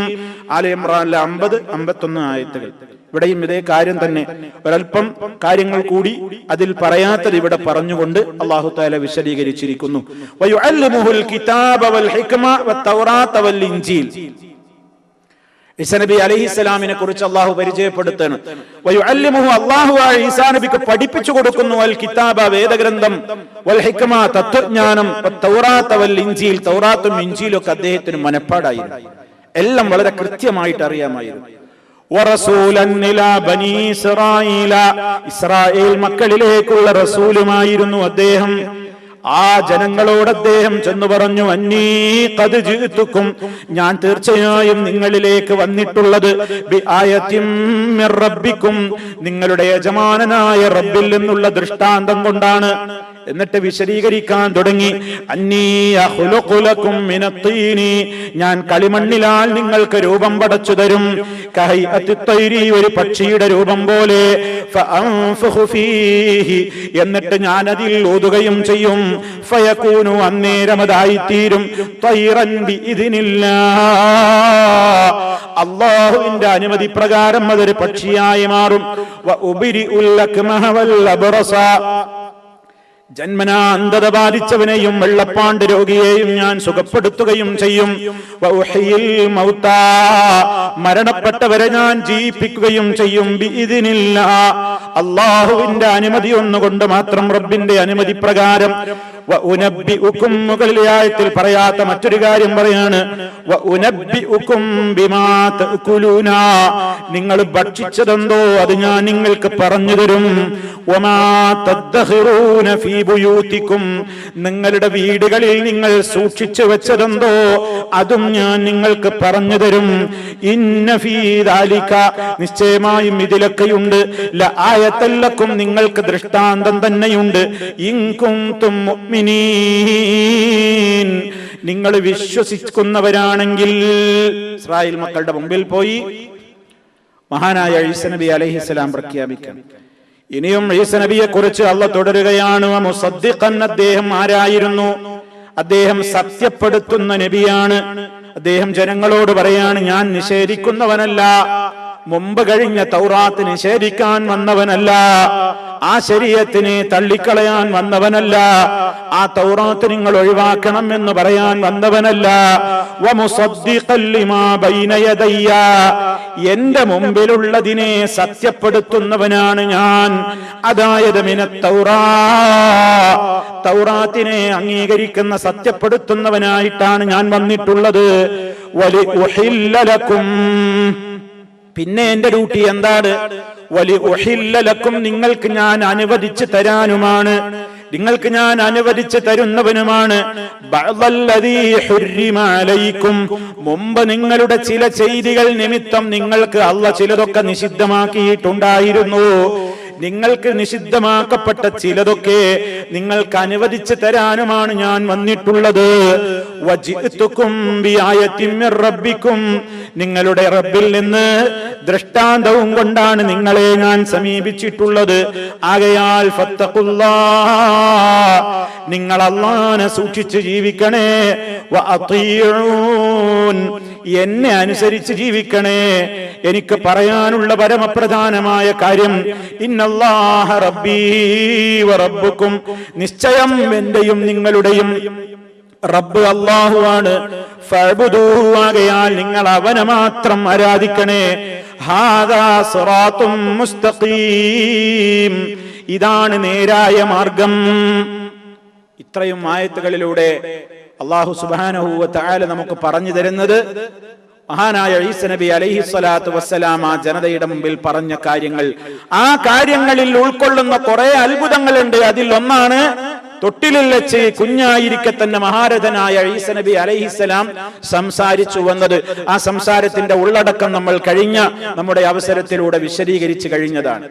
ആലെ ഇമ്രാനിലെ 50-51 ആയത്തുകൾ. ഇവിടെയും ഇതേ കാര്യം തന്നെ ഒരൽപ്പം കാര്യങ്ങൾ കൂടി അതിൽ പറയാത്തത് ഇവിടെ പറഞ്ഞുകൊണ്ട് അല്ലാഹു തആല വിശദീകരിച്ചിരിക്കുന്നു. വയുഅല്ലിമുഹുൽ കിതാബ വൽ ഹിക്മ വത്തൗറാത വൽ ഇൻജീൽ. ഈസാ നബി അലൈഹിസ്സലാമിനെ കുറിച്ച് അല്ലാഹു പരിചയപ്പെടുത്തുന്നു. വയുഅല്ലിമുഹു, അല്ലാഹു ഈസാ നബിക്ക് പഠിപ്പിച്ചു കൊടുക്കുന്നു, അൽ കിതാബ, വേദഗ്രന്ഥം, വൽ ഹിക്മ, തത്വജ്ഞാനം, വത്തൗറാത വൽ ഇൻജീൽ, തൗറാത്തും ഇൻജീലും ഒക്കെ അദ്ദേഹത്തിന് മനപ്പാടായിരുന്നു. എല്ലാം വളരെ കൃത്യമായിട്ട് അറിയാമായിരുന്നു. വറസൂലൻ ഇലാ ബനീ ഇസ്രായീല, ഇസ്രായേൽ മക്കളിലേക്കുള്ള റസൂലുമായിരുന്നു അദ്ദേഹം. ആ ജനങ്ങളോട് അദ്ദേഹം ചെന്നു പറഞ്ഞു, അന്നീ ഖദ് ജിഅ്തുകും, ഞാൻ തീർച്ചയായും നിങ്ങളിലേക്ക് വന്നിട്ടുള്ളത്, ബിആയത്തിൻ മിർ റബ്ബികും, നിങ്ങളുടെ യജമാനനായ റബ്ബിൽ നിന്നുള്ള ദൃഷ്ടാന്തം കൊണ്ടാണ്. എന്നിട്ട് വിശദീകരിക്കാൻ തുടങ്ങി, അന്നീ അഖ്ലുഖു ലക്കും മിനത്തീനി, ഞാൻ കളിമണ്ണിലാൽ നിങ്ങൾക്ക് രൂപം പടച്ചു തരും, കഹൈഅത്തി തൈരി, ഒരു പക്ഷിയുടെ രൂപം പോലെ, ഫഅൻഫുഖു ഫീഹി, എന്നിട്ട് ഞാൻ അതിൽ ഊതുകയും ചെയ്യും, ഫയകൂനു, അന്നേരം അതായിത്തീരും, തൈറൻ ബിഇദ്നില്ലാഹ്, അല്ലാഹുവിന്റെ അനുമതി പ്രകാരം അതൊരു പക്ഷിയായി മാറും. വഉബരിഉൽ അക്മഹ വൽ അബ്റസ, ജന്മനാ അന്ധത ബാധിച്ചവനെയും വെള്ളപ്പാണ്ട് രോഗിയെയും ഞാൻ സുഖപ്പെടുത്തുകയും ചെയ്യും. വഉഹ്യിൽ മൗതാ, മരണപ്പെട്ടവരെ ഞാൻ ജീവിപ്പിക്കുകയും ചെയ്യും. ബിഇദ്നില്ലാഹ്, അല്ലാഹുവിന്റെ അനുമതി ഒന്നുകൊണ്ട് മാത്രം, റബ്ബിന്റെ അനുമതി പ്രകാരം. വഉനബ്ബിഉകും, മുകളിലെ ആയത്തിൽ പറയാത്ത മറ്റൊരു കാര്യം പറയാണ്, വഉനബ്ബിഉകും ബിമാ തഅകുലൂന, നിങ്ങൾ ഭക്ഷിച്ചതെന്തോ അത് ഞാൻ നിങ്ങൾക്ക് പറഞ്ഞു തരും. വമാ തദ്ഖിറൂന ഫീ ബുയൂതികും, നിങ്ങളുടെ വീടുകളിൽ നിങ്ങൾ സൂക്ഷിച്ചു വെച്ചതെന്തോ അതും ഞാൻ നിങ്ങൾക്ക് പറഞ്ഞു തരും. ഇന്ന ഫീ ദാലിക, നിശ്ചയമായും ഇതിലൊക്കെയുണ്ട്, ലആയത്തൻ ലക്കും, നിങ്ങൾക്ക് ദൃഷ്ടാന്തം തന്നെയുണ്ട്, ഇൻ കുൻതും മുഅ്മിനീൻ, നിങ്ങൾ വിശ്വസിക്കുന്നവരാണെങ്കിൽ. ഇസ്രായേൽ മക്കളുടെ മുമ്പിൽ പോയി മഹാനായ ഈസാ നബി അലൈഹിസ്സലാം പ്രഖ്യാപിക്കാൻ. ഇനിയും ഈസാ നബിയെ കുറിച്ച് അല്ലാഹു തുടരുകയാണ്. മുസദ്ദിഖൻ, അദ്ദേഹം ആരായിരുന്നു? അദ്ദേഹം സത്യപ്പെടുത്തുന്ന നബിയാണ്. അദ്ദേഹം ജനങ്ങളോട് പറയാണ്, ഞാൻ നിഷേധിക്കുന്നവനല്ല, മുമ്പ് കഴിഞ്ഞ തൗറാത്ത് നിഷേധിക്കാൻ വന്നവനല്ല. ആ ശരീഅത്തിനെ തള്ളിക്കളയാൻ വന്നവനല്ല, ആ തൗറാത്ത് നിങ്ങൾ ഒഴിവാക്കണം എന്ന് പറയാൻ വന്നവനല്ല. വമുസദ്ദിഖൻ ലിമാ ബൈന യദയ്യ, എന്റെ മുമ്പിലുള്ളതിനെ സത്യപ്പെടുത്തുന്നവനാണ് ഞാൻ. അതായത് മിനത്ത് തൗറാത്തിനെ അംഗീകരിക്കുന്ന സത്യപ്പെടുത്തുന്നവനായിട്ടാണ് ഞാൻ വന്നിട്ടുള്ളത്. വലി ഉഹില്ല ലക്കും, പിന്നെ എന്റെ ഡ്യൂട്ടി എന്താണ്? വലി ഉഹില്ല ലക്കും, നിങ്ങൾക്ക് ഞാൻ അനുവദിച്ചു തരാനുമാണ്, നിങ്ങൾക്ക് ഞാൻ അനുവദിച്ചു തരുന്നവനുമാണ്. ബഅദല്ലദീ ഹുർരിമ അലൈക്കും, മുമ്പ് നിങ്ങളുടെ ചില ചെയ്തികൾ നിമിത്തം നിങ്ങൾക്ക് അല്ലാഹ് ചിലതൊക്കെ നിഷിദ്ധമാക്കിയിട്ടുണ്ടായിരുന്നു. നിങ്ങൾക്ക് നിഷിദ്ധമാക്കപ്പെട്ട ചിലതൊക്കെ നിങ്ങൾക്ക് അനുവദിച്ചു തരാനുമാണ് ഞാൻ വന്നിട്ടുള്ളത്. വജിഅ്തുകും ബിആയത്തിൻ മിർ റബ്ബിക്കും, നിങ്ങളുടെ റബ്ബിൽ നിന്ന് ദൃഷ്ടാന്തവും കൊണ്ടാണ് നിങ്ങളെ ഞാൻ സമീപിച്ചിട്ടുള്ളത്. ആകയാൽ ഫത്തഖുല്ലാഹ്, നിങ്ങൾ അല്ലാഹനെ സൂക്ഷിച്ച് ജീവിക്കണേ. വഅതീഊൻ, എന്നെ അനുസരിച്ച് ജീവിക്കണേ. എനിക്ക് പറയാനുള്ള പരമപ്രധാനമായ കാര്യം, ഇന്നല്ലാഹ റബ്ബീ വറബ്ബുക്കും, നിശ്ചയം എന്റെയും നിങ്ങളുടെയും റബ്ബ് അല്ലാഹുവാണ്. ഫഅബ്ദൂഹു, ആകയാൽ നിങ്ങൾ അവനെ മാത്രം ആരാധിക്കണേ. ഹാദാ സിറാത്തും മുസ്തഖീം, ഇതാണ് നേരായ മാർഗം. ഇത്രയും ആയത്തുകളിലൂടെ അല്ലാഹു സുബ്ഹാനഹു വ തആല നമുക്ക് പറഞ്ഞു തരുന്നത് മഹാനായ ഈസ നബി അലൈഹി സ്വലാത്തു വസ്സലാം ആ ജനതയുടെ മുമ്പിൽ പറഞ്ഞ കാര്യങ്ങൾ. ആ കാര്യങ്ങളിൽ ഉൾക്കൊള്ളുന്ന കുറെ അത്ഭുതങ്ങളുണ്ട്. അതിൽ ഒന്നാണ് തൊട്ടിലിൽ വെച്ച് കുഞ്ഞായിരിക്കെ തന്നെ മഹാരഥനായ ഈസ നബി അലൈഹിസ്സലാം സംസാരിച്ചു വന്നത്. ആ സംസാരത്തിന്റെ ഉള്ളടക്കം നമ്മൾ കഴിഞ്ഞ നമ്മുടെ അവസരത്തിലൂടെ വിശദീകരിച്ചു കഴിഞ്ഞതാണ്.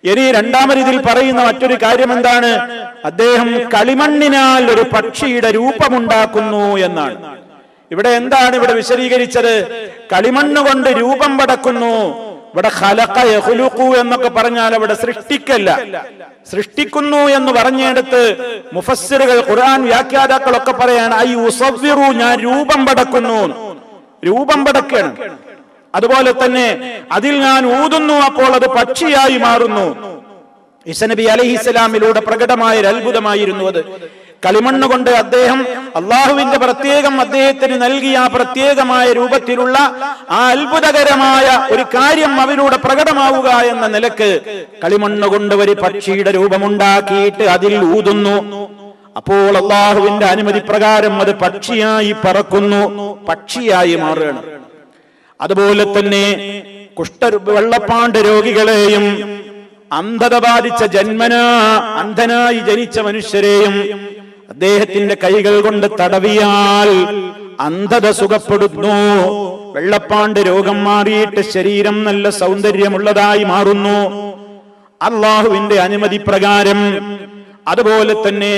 ഇനി രണ്ടാമത് ഇതിൽ പറയുന്ന മറ്റൊരു കാര്യം എന്താണ്? അദ്ദേഹം കളിമണ്ണിനാൽ ഒരു പക്ഷിയുടെ രൂപമുണ്ടാക്കുന്നു എന്നാണ്. ഇവിടെ എന്താണ് ഇവിടെ വിശദീകരിച്ചത്? കളിമണ്ണ് കൊണ്ട് രൂപം പടക്കുന്നു. ഇവിടെ ഖലഖ യഖ്ലുഖു എന്നൊക്കെ പറഞ്ഞാൽ അവിടെ സൃഷ്ടിക്കല്ല, സൃഷ്ടിക്കുന്നു എന്ന് പറഞ്ഞെടുത്ത് മുഫസ്സിറുകൾ, ഖുർആൻ വ്യാഖ്യാതാക്കളൊക്കെ പറയാണ് ഐ ഉസവ്വിറു, ഞാൻ രൂപം പടക്കുന്നു, രൂപം പടക്കണം. അതുപോലെ തന്നെ അതിൽ ഞാൻ ഊതുന്നു, അപ്പോൾ അത് പക്ഷിയായി മാറുന്നു. ഈസ നബി അലൈഹിസ്സലാമിലൂടെ പ്രകടമായ ഒരു അത്ഭുതമായിരുന്നു അത്. കളിമണ്ണ് കൊണ്ട് അദ്ദേഹം അള്ളാഹുവിന്റെ പ്രത്യേകം അദ്ദേഹത്തിന് നൽകിയ ആ പ്രത്യേകമായ രൂപത്തിലുള്ള ആ അത്ഭുതകരമായ ഒരു കാര്യം അവരിലൂടെ പ്രകടമാവുക എന്ന നിലക്ക് കളിമണ്ണ് കൊണ്ട് ഒരു പക്ഷിയുടെ രൂപമുണ്ടാക്കിയിട്ട് അതിൽ ഊതുന്നു. അപ്പോൾ അള്ളാഹുവിന്റെ അനുമതി പ്രകാരം അത് പക്ഷിയായി പറക്കുന്നു, പക്ഷിയായി മാറുകയാണ്. അതുപോലെ തന്നെ വെള്ളപ്പാണ്ട് രോഗികളെയും അന്ധത ബാധിച്ച ജന്മനാ അന്ധനായി ജനിച്ച മനുഷ്യരെയും അദ്ദേഹത്തിന്റെ കൈകൾ കൊണ്ട് തടവിയാൽ അന്ധത സുഖപ്പെടുന്നു. വെള്ളപ്പാണ്ട് രോഗം മാറിയിട്ട് ശരീരം നല്ല സൗന്ദര്യമുള്ളതായി മാറുന്നു അള്ളാഹുവിന്റെ അനുമതി പ്രകാരം. അതുപോലെ തന്നെ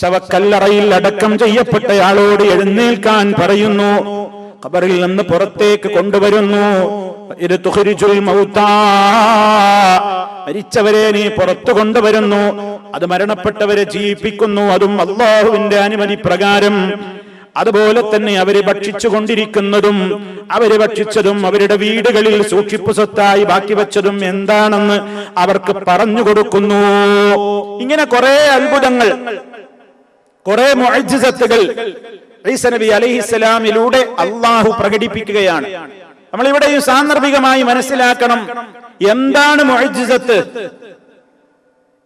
ശവക്കല്ലറയിൽ അടക്കം ചെയ്യപ്പെട്ടയാളോട് എഴുന്നേൽക്കാൻ പറയുന്നു, ഖബറിൽ നിന്ന് പുറത്തേക്ക് കൊണ്ടുവരുന്നു. മരിച്ചവരെ നീ പുറത്തു കൊണ്ടുവരുന്നു, അത് മരണപ്പെട്ടവരെ ജീവിപ്പിക്കുന്നു, അതും അല്ലാഹുവിന്റെ അനുമതി പ്രകാരം. അതുപോലെ തന്നെ അവരെ ഭക്ഷിച്ചു കൊണ്ടിരിക്കുന്നതും അവരെ ഭക്ഷിച്ചതും അവരുടെ വീടുകളിൽ സൂക്ഷിപ്പ് സ്വത്തായി ബാക്കി വെച്ചതും എന്താണെന്ന് അവർക്ക് പറഞ്ഞു കൊടുക്കുന്നു. ഇങ്ങനെ കുറെ അത്ഭുതങ്ങൾ, കുറെ മുഅ്ജിസത്തുകൾ ഈസ നബി അലൈഹിസ്സലാമിലൂടെ അള്ളാഹു പ്രകടിപ്പിക്കുകയാണ്. നമ്മളിവിടെയും സാന്ദർഭികമായി മനസ്സിലാക്കണം, എന്താണ് മുഅ്ജിസത്ത്,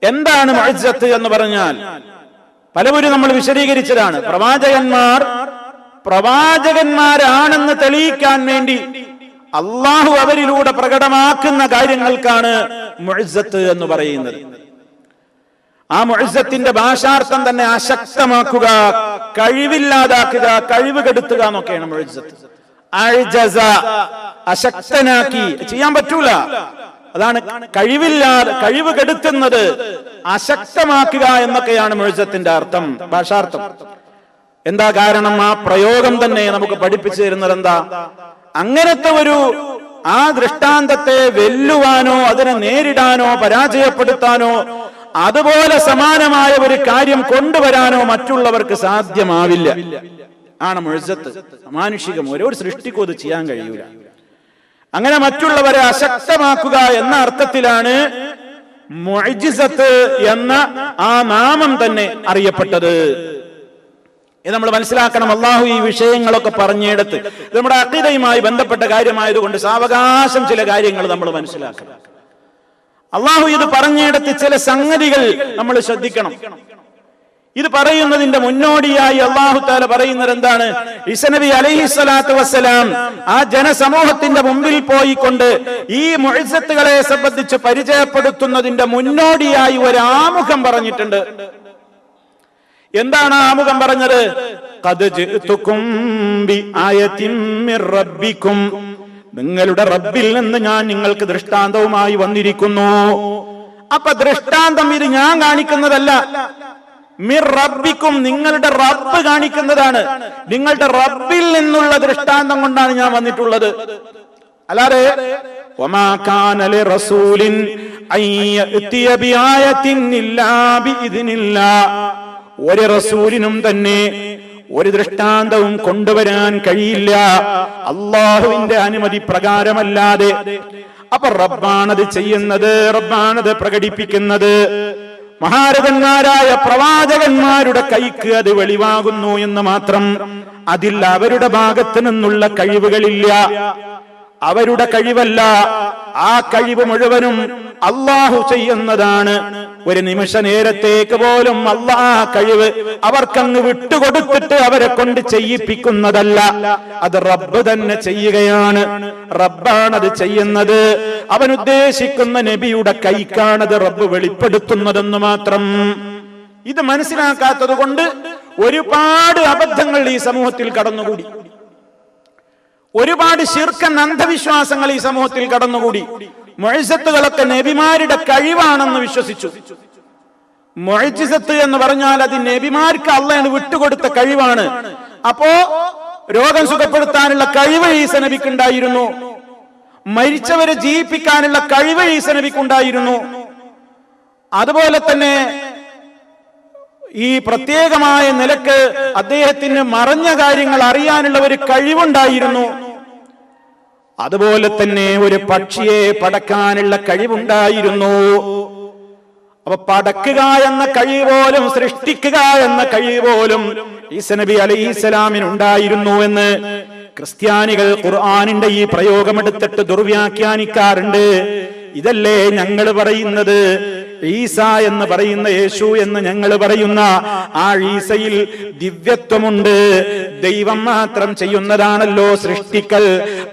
എന്താണ് മുഅ്ജിസത്ത് എന്ന് പറഞ്ഞാൽ പലവരും നമ്മൾ വിശദീകരിച്ചതാണ്. പ്രവാചകന്മാരാണെന്ന് തെളിയിക്കാൻ വേണ്ടി അള്ളാഹു അവരിലൂടെ പ്രകടമാക്കുന്ന കാര്യങ്ങൾക്കാണ് മുഅ്ജിസത്ത് എന്ന് പറയുന്നത്. ആ മുഅ്ജിസത്തിന്റെ ഭാഷാർത്ഥം തന്നെ അശക്തമാക്കുക, കഴിവില്ലാതാക്കുക, കഴിവ് കെടുത്തുക എന്നൊക്കെയാണ് മുഅ്ജിസത്ത്. അഅ്ജസ, അശക്തനാക്കി, ചെയ്യാൻ പറ്റൂല, അതാണ് കഴിവില്ലാതെ, കഴിവ് കെടുത്തുന്നത്, അശക്തമാക്കുക എന്നൊക്കെയാണ് മുഅ്ജിസത്തിന്റെ അർത്ഥം, ഭാഷാർത്ഥം. എന്താ കാരണം? ആ പ്രയോഗം തന്നെ നമുക്ക് പഠിപ്പിച്ചു തരുന്നത് എന്താ? അങ്ങനത്തെ ഒരു ആ ദൃഷ്ടാന്തത്തെ വെല്ലുവാനോ അതിനെ നേരിടാനോ പരാജയപ്പെടുത്താനോ അതുപോലെ സമാനമായ ഒരു കാര്യം കൊണ്ടുവരാനോ മറ്റുള്ളവർക്ക് സാധ്യമാവില്ല. ആണ് മുഅ്ജിസത്ത്. അമാനുഷികം, ഓരോ സൃഷ്ടിക്കും അത് ചെയ്യാൻ കഴിയൂല. അങ്ങനെ മറ്റുള്ളവരെ അശക്തമാക്കുക എന്ന അർത്ഥത്തിലാണ് മുഅ്ജിസത്ത് എന്ന ആ നാമം തന്നെ അറിയപ്പെട്ടത്. ഇത് നമ്മൾ മനസ്സിലാക്കണം. അള്ളാഹു ഈ വിഷയങ്ങളൊക്കെ പറഞ്ഞെടുത്ത് നമ്മുടെ അഖീദയുമായി ബന്ധപ്പെട്ട കാര്യമായതുകൊണ്ട് സാവകാശം ചില കാര്യങ്ങൾ നമ്മൾ മനസ്സിലാക്കണം. അള്ളാഹു ഇത് പറഞ്ഞെടുത്ത് ചില സംഗതികൾ നമ്മൾ ശ്രദ്ധിക്കണം. ഇത് പറയുന്നതിന്റെ മുന്നോടിയായി അല്ലാഹു തആല പറയുന്നത് എന്താണ്? ഈസാ നബി അലൈഹിസ്സലാത്തു വസ്സലാം ആ ജനസമൂഹത്തിന്റെ മുമ്പിൽ പോയിക്കൊണ്ട് ഈ മുഅ്ജിസത്തുകളെ സംബന്ധിച്ച് പരിചയപ്പെടുത്തുന്നതിന്റെ മുന്നോടിയായി ഒരു ആമുഖം പറഞ്ഞിട്ടുണ്ട്. എന്താണ് ആമുഖം പറഞ്ഞത്? ഖദ് ജിഅ്തുകും ബിആയത്തിൻ മിർ റബ്ബികും, നിങ്ങളുടെ റബ്ബിൽ നിന്ന് ഞാൻ നിങ്ങൾക്ക് ദൃഷ്ടാന്തവുമായി വന്നിരിക്കുന്നു. അപ്പൊ ദൃഷ്ടാന്തം ഇത് ഞാൻ കാണിക്കുന്നതല്ല, മിർ റബ്ബിക്കും, നിങ്ങളുടെ റബ്ബ് കാണിക്കുന്നതാണ്. നിങ്ങളുടെ റബ്ബിൽ നിന്നുള്ള ദൃഷ്ടാന്തം കൊണ്ടാണ് ഞാൻ വന്നിട്ടുള്ളത്. അല്ലാതെ വമാ കാന ലിറസൂലിൻ അൻ യഅതിയ ബിആയത്തിൻ ഇല്ലാ ബിഇദ്നില്ലാഹ്, ഒരു റസൂലിനും തന്നെ ഒരു ദൃഷ്ടാന്തവും കൊണ്ടുവരാൻ കഴിയില്ല അല്ലാഹുവിന്റെ അനുമതി പ്രകാരമല്ലാതെ. അപ്പൊ റബ്ബാണത് ചെയ്യുന്നത്, റബ്ബാണത് പ്രകടിപ്പിക്കുന്നത്. മഹാരഥന്മാരായ പ്രവാചകന്മാരുടെ കൈക്ക് അത് വെളിവാകുന്നു എന്ന് മാത്രം. അതിൽ അവരുടെ ഭാഗത്ത് നിന്നുള്ള കഴിവുകളില്ല, അവരുടെ കഴിവല്ല. ആ കഴിവ് മുഴുവനും അല്ലാഹു ചെയ്യുന്നതാണ്. ഒരു നിമിഷ നേരത്തേക്ക് പോലും അല്ലാഹ് ആ കഴിവ് അവർക്കങ്ങ് വിട്ടുകൊടുത്തിട്ട് അവരെ കൊണ്ട് ചെയ്യിപ്പിക്കുന്നതല്ല, അത് റബ്ബ് തന്നെ ചെയ്യുകയാണ്. റബ്ബാണത് ചെയ്യുന്നത്. അവൻ ഉദ്ദേശിക്കുന്ന നബിയുടെ കൈക്കാണത് റബ്ബ് വെളിപ്പെടുത്തുന്നതെന്ന് മാത്രം. ഇത് മനസ്സിലാക്കാത്തത് കൊണ്ട് ഒരുപാട് അബദ്ധങ്ങൾ ഈ സമൂഹത്തിൽ കടന്നുകൂടി. ഒരുപാട് ശിർക്കൻ അന്ധവിശ്വാസങ്ങൾ ഈ സമൂഹത്തിൽ കടന്നുകൂടി. മുഅ്ജിസത്തുകളൊക്കെ നബിമാരുടെ കഴിവാണെന്ന് വിശ്വസിച്ചു. മുഅ്ജിസത്ത് എന്ന് പറഞ്ഞാൽ അത് നബിമാർക്ക് അള്ളാഹ് വിട്ടുകൊടുത്ത കഴിവാണ്. അപ്പോ രോഗം സുഖപ്പെടുത്താനുള്ള കഴിവ് ഈസാ നബിക്കുണ്ടായിരുന്നു, മരിച്ചവരെ ജീവിപ്പിക്കാനുള്ള കഴിവ് ഈസാ നബിക്കുണ്ടായിരുന്നു. അതുപോലെ തന്നെ ഈ പ്രത്യേകമായ നിലക്ക് അദ്ദേഹത്തിന് മറഞ്ഞ കാര്യങ്ങൾ അറിയാനുള്ള ഒരു കഴിവുണ്ടായിരുന്നു. അതുപോലെ തന്നെ ഒരു പക്ഷിയെ പടക്കാനുള്ള കഴിവുണ്ടായിരുന്നു. അപ്പൊ പടക്കുക എന്ന കഴിവ് പോലും, സൃഷ്ടിക്കുക എന്ന കഴിവ് പോലും ഈസാ നബി അലൈഹിസ്സലാമിനുണ്ടായിരുന്നു എന്ന് ക്രിസ്ത്യാനികൾ ഖുർആനിന്റെ ഈ പ്രയോഗമെടുത്തിട്ട് ദുർവ്യാഖ്യാനിക്കാറുണ്ട്. ഇതല്ലേ ഞങ്ങൾ പറയുന്നത്? ഈസ എന്ന് പറയുന്ന യേശു എന്ന് ഞങ്ങൾ പറയുന്ന ആ ഈസയിൽ ദിവ്യത്വമുണ്ട്. ദൈവം മാത്രം ചെയ്യുന്നതാണല്ലോ സൃഷ്ടിക്കൽ,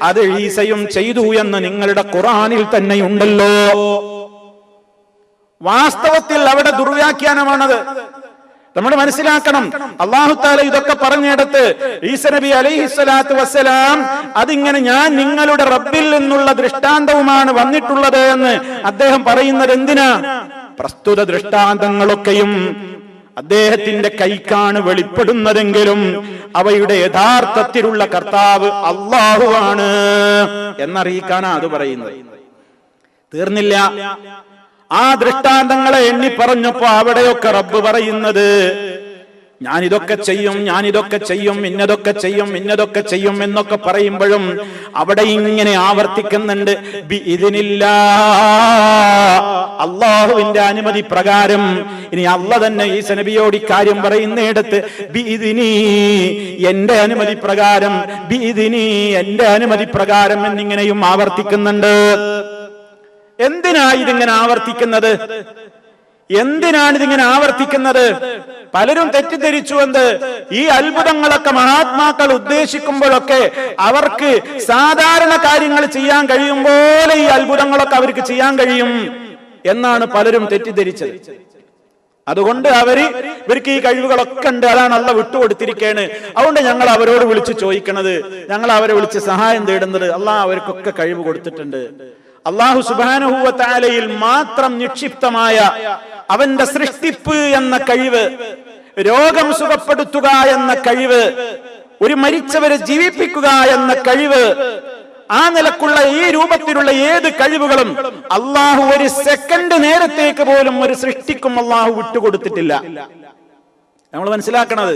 അത് ഈസയും ചെയ്തു എന്ന് നിങ്ങളുടെ ഖുർആനിൽ തന്നെയുണ്ടല്ലോ. വാസ്തവത്തിൽ അവിടെ ദുർവ്യാഖ്യാനമാണത്. നമ്മൾ മനസ്സിലാക്കണം. അല്ലാഹു തആല ഇതൊക്കെ പറഞ്ഞെടുത്ത് ഈസാ നബി അലൈഹിസ്സലാത്തു വസ്സലാം അതിങ്ങനെ ഞാൻ നിങ്ങളുടെ റബ്ബിൽ നിന്നുള്ള ദൃഷ്ടാന്തവുമാണ് വന്നിട്ടുള്ളത് എന്ന് അദ്ദേഹം പറയുന്നത് എന്തിനാ? പ്രസ്തുത ദൃഷ്ടാന്തങ്ങളൊക്കെയും അദ്ദേഹത്തിന്റെ കൈക്കാണ് വെളിപ്പെടുന്നതെങ്കിലും അവയുടെ യഥാർത്ഥത്തിലുള്ള കർത്താവ് അല്ലാഹുവാണ് എന്നറിയിക്കാനാ അത് പറയുന്നത്. തീർന്നില്ല. ആ ദൃഷ്ടാന്തങ്ങളെ എണ്ണി പറഞ്ഞപ്പോ അവിടെയൊക്കെ റബ്ബ് പറയുന്നത് ഞാനിതൊക്കെ ചെയ്യും, ഞാനിതൊക്കെ ചെയ്യും, ഇന്നതൊക്കെ ചെയ്യും, ഇന്നതൊക്കെ ചെയ്യും എന്നൊക്കെ പറയുമ്പോഴും അവിടെ ഇങ്ങനെ ആവർത്തിക്കുന്നുണ്ട് അല്ലാഹുവിന്റെ അനുമതി പ്രകാരം. ഇനി അല്ലാഹ് തന്നെ ഈസാ നബിയോട് ഇക്കാര്യം പറയുന്നിടത്ത് ബിഇദ്നി, എന്റെ അനുമതി പ്രകാരം, ബിഇദ്നി, എന്റെ അനുമതി പ്രകാരം എന്നിങ്ങനെയും ആവർത്തിക്കുന്നുണ്ട്. എന്തിനാ ഇതിങ്ങനെ ആവർത്തിക്കുന്നത്? എന്തിനാണ് ഇതിങ്ങനെ ആവർത്തിക്കുന്നത്? പലരും തെറ്റിദ്ധരിച്ചു എന്ത്? ഈ അത്ഭുതങ്ങളൊക്കെ മഹാത്മാക്കൾ ഉദ്ദേശിക്കുമ്പോഴൊക്കെ അവർക്ക് സാധാരണ കാര്യങ്ങൾ ചെയ്യാൻ കഴിയും പോലെ ഈ അത്ഭുതങ്ങളൊക്കെ അവർക്ക് ചെയ്യാൻ കഴിയും എന്നാണ് പലരും തെറ്റിദ്ധരിച്ചത്. അതുകൊണ്ട് ഇവർക്ക് ഈ കഴിവുകളൊക്കെ ഉണ്ട്, അതാണ് അല്ലാഹ് വിട്ടുകൊടുത്തിരിക്കുകയാണ്. അതുകൊണ്ട് ഞങ്ങൾ അവരോട് വിളിച്ച് ചോദിക്കണത്, ഞങ്ങൾ അവരെ വിളിച്ച് സഹായം തേടുന്നത്, അല്ലാഹ് അവർക്കൊക്കെ കഴിവ് കൊടുത്തിട്ടുണ്ട്. അല്ലാഹു സുബ്ഹാനഹു വ തആലയിൽ മാത്രം നിക്ഷിപ്തമായ അവന്റെ സൃഷ്ടിപ്പ് എന്ന കഴിവ്, രോഗം സുഖപ്പെടുത്തുക എന്ന കഴിവ്, ഒരു മരിച്ചവരെ ജീവിപ്പിക്കുക എന്ന കഴിവ്, ആ നിലക്കുള്ള ഈ രൂപത്തിലുള്ള ഏത് കഴിവുകളും അല്ലാഹു ഒരു സെക്കൻഡ് നേരത്തേക്ക് പോലും ഒരു സൃഷ്ടിക്കും അല്ലാഹു വിട്ടുകൊടുത്തിട്ടില്ല. നമ്മൾ മനസ്സിലാക്കണത്,